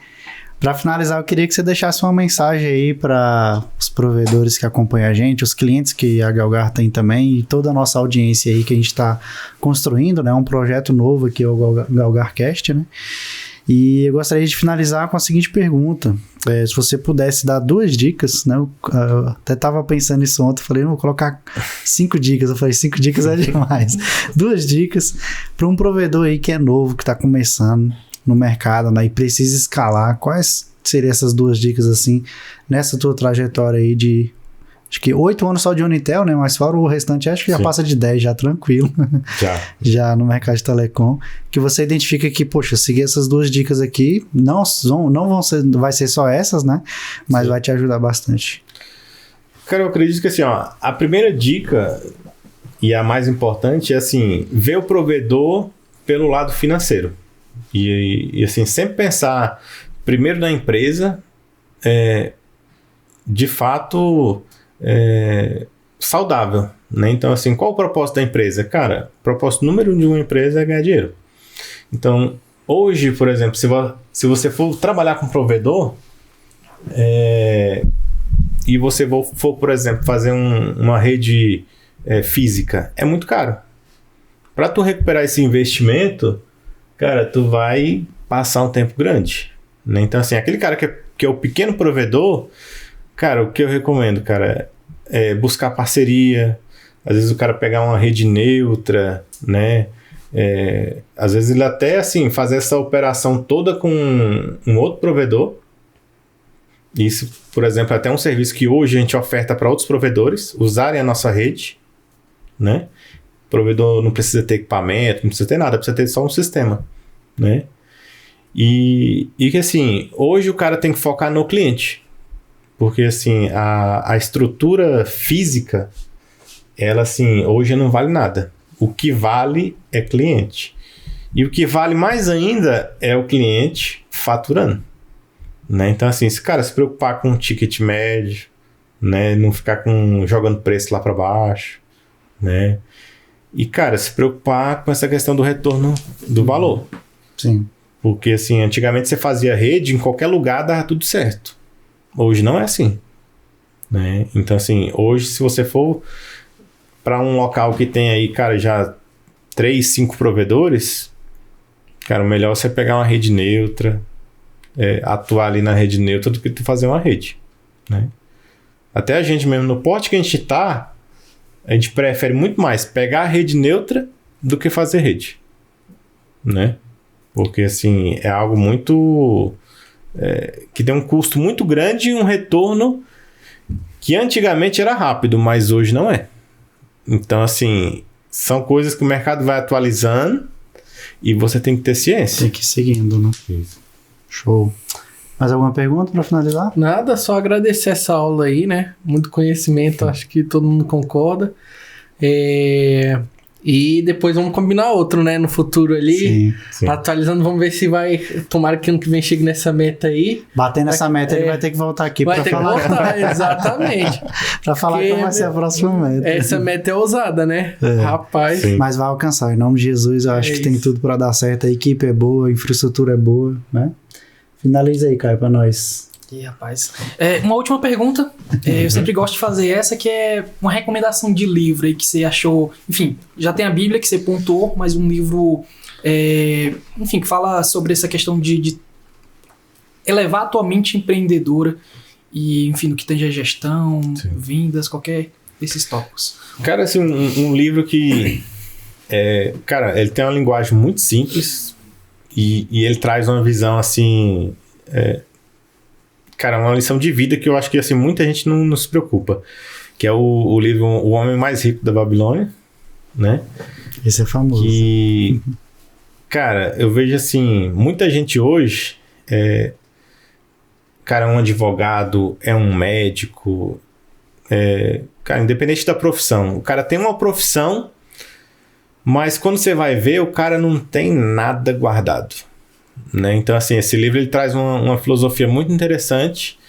Para finalizar, eu queria que você deixasse uma mensagem aí para os provedores que acompanham a gente, os clientes que a Galgar tem também e toda a nossa audiência aí que a gente está construindo, né? Um projeto novo aqui, o GalgarCast, né? E eu gostaria de finalizar com a seguinte pergunta. Se você pudesse dar 2 dicas, né? Eu até estava pensando nisso ontem, falei, não, vou colocar 5 dicas. Eu falei, 5 dicas é demais. 2 dicas para um provedor aí que é novo, que está começando no mercado, né? E precisa escalar. Quais seriam essas 2 dicas, assim, nessa tua trajetória aí de... Acho que 8 anos só de Unitel, né? Mas fora o restante, acho que já passa de 10, já tranquilo. Já no mercado de telecom. Que você identifica que, poxa, seguir essas 2 dicas aqui, não vai ser só essas, né? Mas vai te ajudar bastante. Cara, eu acredito que, assim, ó, a primeira dica, e a mais importante, é, assim, ver o provedor pelo lado financeiro. E assim, sempre pensar primeiro na empresa, de fato... saudável, né? Então, assim, qual o propósito da empresa? Cara, o propósito número 1 de uma empresa é ganhar dinheiro. Então, hoje, por exemplo, se você for trabalhar com provedor, e você for, por exemplo, fazer uma rede física, é muito caro. Para tu recuperar esse investimento, cara, tu vai passar um tempo grande, né? Então, assim, aquele cara que é o pequeno provedor, cara, o que eu recomendo, cara, é buscar parceria. Às vezes o cara pegar uma rede neutra, né? Às vezes ele até, assim, fazer essa operação toda com um outro provedor. Isso, por exemplo, é até um serviço que hoje a gente oferta para outros provedores usarem a nossa rede, né? O provedor não precisa ter equipamento, não precisa ter nada, precisa ter só um sistema, né? E que, assim, hoje o cara tem que focar no cliente. Porque, assim, a estrutura física, ela, assim, hoje não vale nada. O que vale é cliente. E o que vale mais ainda é o cliente faturando, né? Então, assim, esse cara se preocupar com um ticket médio, né? Não ficar jogando preço lá para baixo, né? E, cara, se preocupar com essa questão do retorno do valor. Sim. Porque, assim, antigamente você fazia rede, em qualquer lugar dava tudo certo. Hoje não é assim, né? Então, assim, hoje se você for para um local que tem aí, cara, já 3, 5 provedores, cara, o melhor é você pegar uma rede neutra, atuar ali na rede neutra do que tu fazer uma rede, né? Até a gente mesmo, no porte que a gente tá, a gente prefere muito mais pegar a rede neutra do que fazer rede, né? Porque, assim, é algo muito... que tem um custo muito grande e um retorno que antigamente era rápido, mas hoje não é. Então, assim, são coisas que o mercado vai atualizando e você tem que ter ciência. Tem que ir seguindo, né? Isso. Show. Mais alguma pergunta para finalizar? Nada, só agradecer essa aula aí, né? Muito conhecimento, acho que todo mundo concorda. E depois vamos combinar outro, né? No futuro ali. Sim. Atualizando, vamos ver se vai... Tomara que ano que vem chegue nessa meta aí. Batendo essa meta, ele vai ter que voltar aqui para falar. Vai ter que voltar, exatamente. Pra falar como vai ser a próxima meta. Essa meta é ousada, né? Rapaz. Sim. Mas vai alcançar, em nome de Jesus, eu acho que tem tudo pra dar certo. A equipe é boa, a infraestrutura é boa, né? Finaliza aí, Caio, pra nós. E rapaz. Uma última pergunta. Eu sempre gosto de fazer essa, que é uma recomendação de livro aí que você achou. Enfim, já tem a Bíblia que você pontuou, mas um livro. Enfim, que fala sobre essa questão de elevar a tua mente empreendedora e, enfim, no que tange a gestão, Sim. vendas, qualquer desses tópicos. Cara, assim, um livro que... cara, ele tem uma linguagem muito simples e ele traz uma visão, assim... cara, uma lição de vida que eu acho que, assim, muita gente não se preocupa. Que é o livro O Homem Mais Rico da Babilônia, né? Esse é famoso. Que... Cara, eu vejo, assim, muita gente hoje... cara, é um advogado, é um médico... cara, independente da profissão. O cara tem uma profissão, mas quando você vai ver, o cara não tem nada guardado, né? Então, assim, esse livro ele traz uma filosofia muito interessante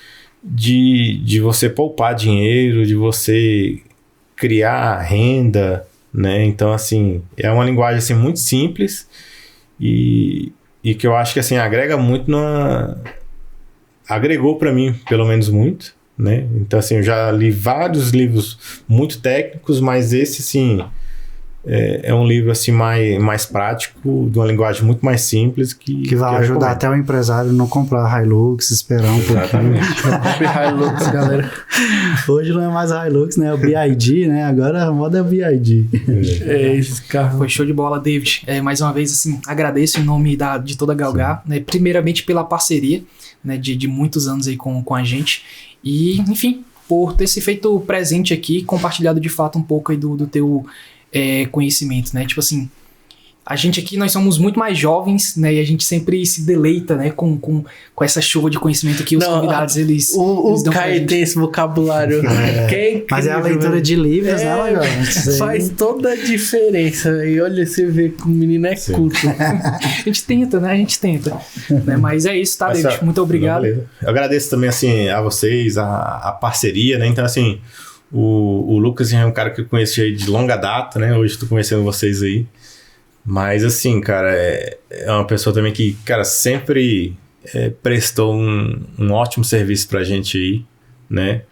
de você poupar dinheiro, de você criar renda, né? Então, assim, é uma linguagem assim, muito simples e que eu acho que assim, agrega muito agregou para mim, pelo menos muito, né? Então, assim, eu já li vários livros muito técnicos, mas esse, assim, é um livro, assim, mais prático, de uma linguagem muito mais simples que vai eu ajudar recomendo. até o empresário não comprar Hilux, esperar um pouquinho. Hilux, galera. Hoje não é mais Hilux, né? É o BYD, né? Agora a moda é o BYD. É esse carro. Foi show de bola, David. Mais uma vez, assim, agradeço em nome de toda a Galgar, né? Primeiramente pela parceria, né? De muitos anos aí com a gente. E, enfim, por ter se feito presente aqui, compartilhado de fato um pouco aí do teu conhecimento, né? Tipo assim, a gente aqui, nós somos muito mais jovens, né? E a gente sempre se deleita, né? Com essa chuva de conhecimento que os convidados, eles O dão pra Caio gente. tem esse vocabulário. Que é incrível, Mas é a leitura velho. de livros, né, Lagarto? Isso aí. Faz toda a diferença. E olha, você vê que o menino é Sim. culto. A gente tenta, né? A gente tenta. Né? Mas é isso, tá, Mas, David? Muito obrigado. Beleza. Eu agradeço também, assim, a vocês, a parceria, né? Então, assim, o Lucas é um cara que eu conheci aí de longa data, né? Hoje estou conhecendo vocês aí. Mas, assim, cara, é uma pessoa também que, cara, sempre prestou um ótimo serviço pra gente aí, né?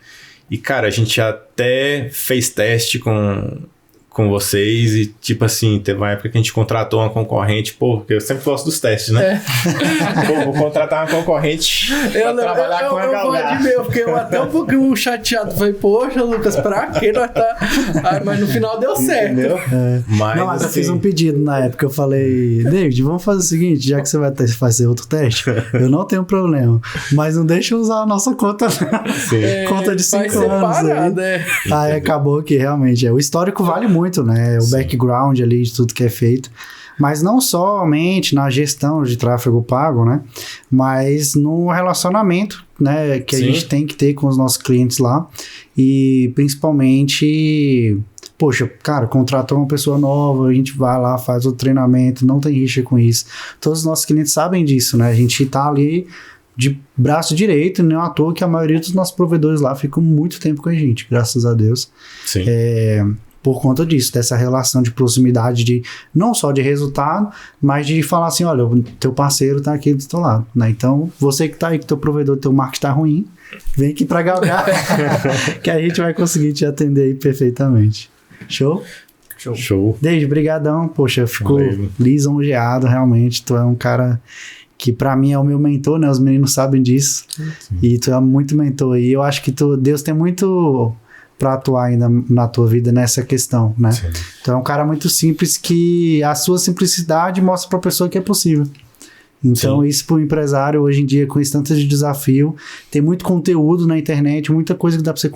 E, cara, a gente até fez teste com vocês e, tipo assim, teve uma época que a gente contratou uma concorrente, porque eu sempre gosto dos testes, né? Pô, vou contratar uma concorrente pra trabalhar com a Eu vou Galgar. admitir, eu fiquei até um pouquinho chateado. Falei, poxa, Lucas, pra que nós tá... mas no final deu certo. Entendeu? Mas, Não, mas eu assim, fiz um pedido na época. Eu falei, David, vamos fazer o seguinte: já que você vai fazer outro teste, eu não tenho problema. Mas não deixa eu usar a nossa conta, não. Sim. Conta de 5 Vai anos. separado, Aí acabou que realmente o histórico vale muito, né? O background ali de tudo que é feito. Mas não somente na gestão de tráfego pago, né? Mas no relacionamento, né? Que a Sim. gente tem que ter com os nossos clientes lá. E principalmente, poxa, cara, contratou uma pessoa nova, a gente vai lá, faz o treinamento, não tem rixa com isso. Todos os nossos clientes sabem disso, né? A gente tá ali de braço direito, não é à toa que a maioria dos nossos provedores lá ficam muito tempo com a gente, graças a Deus. Sim. Por conta disso, dessa relação de proximidade, de não só de resultado, mas de falar assim, olha, o teu parceiro tá aqui do teu lado, né? Então, você que tá aí, que teu provedor, teu marketing tá ruim, vem aqui pra Galgar, que a gente vai conseguir te atender aí perfeitamente. Show? Show. David, brigadão, poxa, ficou Valeu. lisonjeado, realmente, tu é um cara que pra mim é o meu mentor, né? Os meninos sabem disso, e tu é muito mentor, e eu acho que Deus tem muito para atuar ainda na tua vida nessa questão, né? Sim. Então é um cara muito simples que a sua simplicidade mostra para a pessoa que é possível. Então isso para o empresário hoje em dia com esse tanto de desafio, tem muito conteúdo na internet, muita coisa que dá para você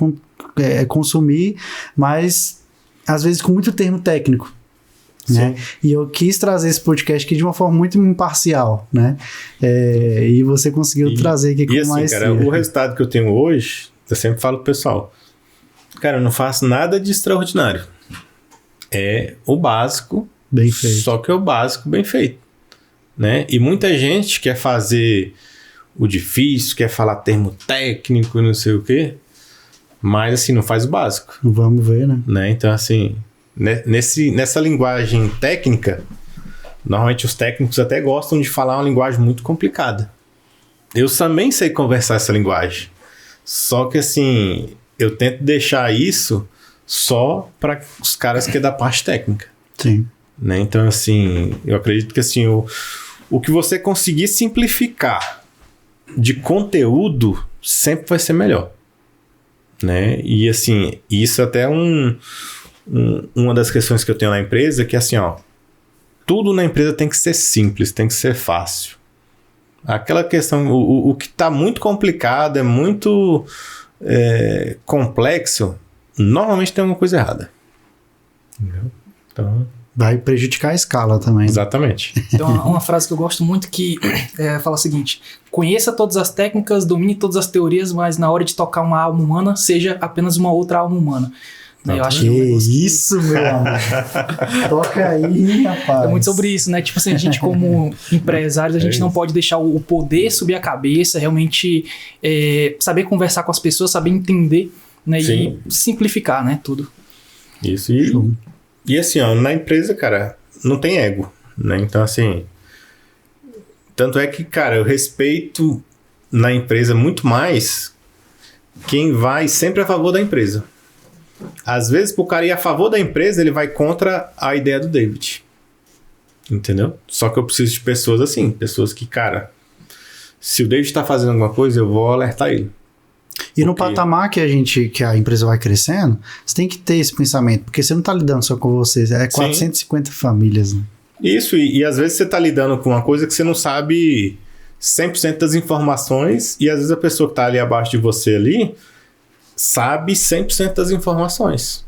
consumir, mas às vezes com muito termo técnico. Né? E eu quis trazer esse podcast aqui de uma forma muito imparcial, né? E você conseguiu trazer aqui com assim, mais. Cara, o resultado que eu tenho hoje, eu sempre falo pro pessoal, cara, eu não faço nada de extraordinário. É o básico, Bem feito. só que é o básico bem feito, né? E muita gente quer fazer o difícil, quer falar termo técnico, não sei o quê. mas assim, não faz o básico, Vamos ver, né? né? Então, assim, nessa linguagem técnica, normalmente os técnicos até gostam de falar uma linguagem muito complicada. Eu também sei conversar essa linguagem, só que assim, eu tento deixar isso só para os caras que é da parte técnica, Sim. né? Então, assim, eu acredito que assim, o que você conseguir simplificar de conteúdo sempre vai ser melhor, né? E assim, isso até uma das questões que eu tenho na empresa, que é assim, ó, tudo na empresa tem que ser simples, tem que ser fácil. Aquela questão, o que está muito complicado, é muito complexo, normalmente tem alguma coisa errada. Entendeu? Então, Vai prejudicar a escala também. exatamente. Tem uma frase que eu gosto muito que fala o seguinte: conheça todas as técnicas, domine todas as teorias, mas na hora de tocar uma alma humana, seja apenas uma outra alma humana. Né? Eu acho Que que é um negócio que isso, meu amor. Toca aí, rapaz. é muito sobre isso, né? Tipo assim, a gente como empresários, a gente não pode deixar o poder subir a cabeça, realmente saber conversar com as pessoas, saber entender, né? Sim. E simplificar, né? Tudo. Isso. E assim, ó, na empresa, cara, não tem ego, né? Então, assim, tanto é que, cara, eu respeito na empresa muito mais quem vai sempre a favor da empresa. Às vezes, pro cara ir a favor da empresa, ele vai contra a ideia do David. Entendeu? Só que eu preciso de pessoas assim, pessoas que, cara, se o David tá fazendo alguma coisa, eu vou alertar ele. E no Porque- patamar que a empresa vai crescendo, você tem que ter esse pensamento, porque você não tá lidando só com você, é 450 famílias, né? Isso, e às vezes você tá lidando com uma coisa que você não sabe 100% das informações, e às vezes a pessoa que tá ali abaixo de você ali sabe 100% das informações,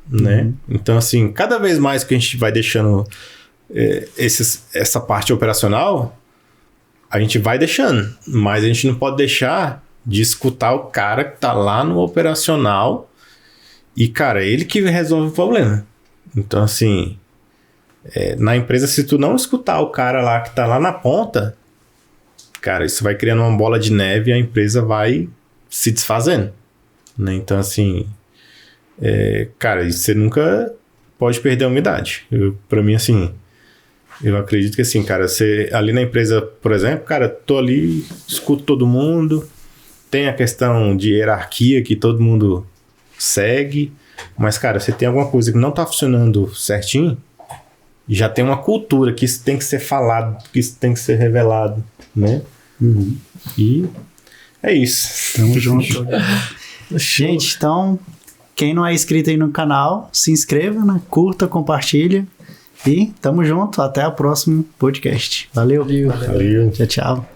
né? Então, assim, cada vez mais que a gente vai deixando essa parte operacional, a gente vai deixando, mas a gente não pode deixar de escutar o cara que tá lá no operacional e, cara, ele que resolve o problema. Então, assim, na empresa, se tu não escutar o cara lá que tá lá na ponta, cara, isso vai criando uma bola de neve e a empresa vai se desfazendo, né? Então, assim, cara, você nunca pode perder a umidade. Pra mim, assim, eu acredito que assim, cara, você ali na empresa, por exemplo, cara, tô ali, escuto todo mundo, tem a questão de hierarquia que todo mundo segue, mas, cara, você tem alguma coisa que não tá funcionando certinho, já tem uma cultura que isso tem que ser falado, que isso tem que ser revelado, né? Uhum. E é isso. Tamo junto. Gente, então, quem não é inscrito aí no canal, se inscreva, né? Curta, compartilha. E tamo junto. Até o próximo podcast. Valeu. Valeu. Tchau, tchau.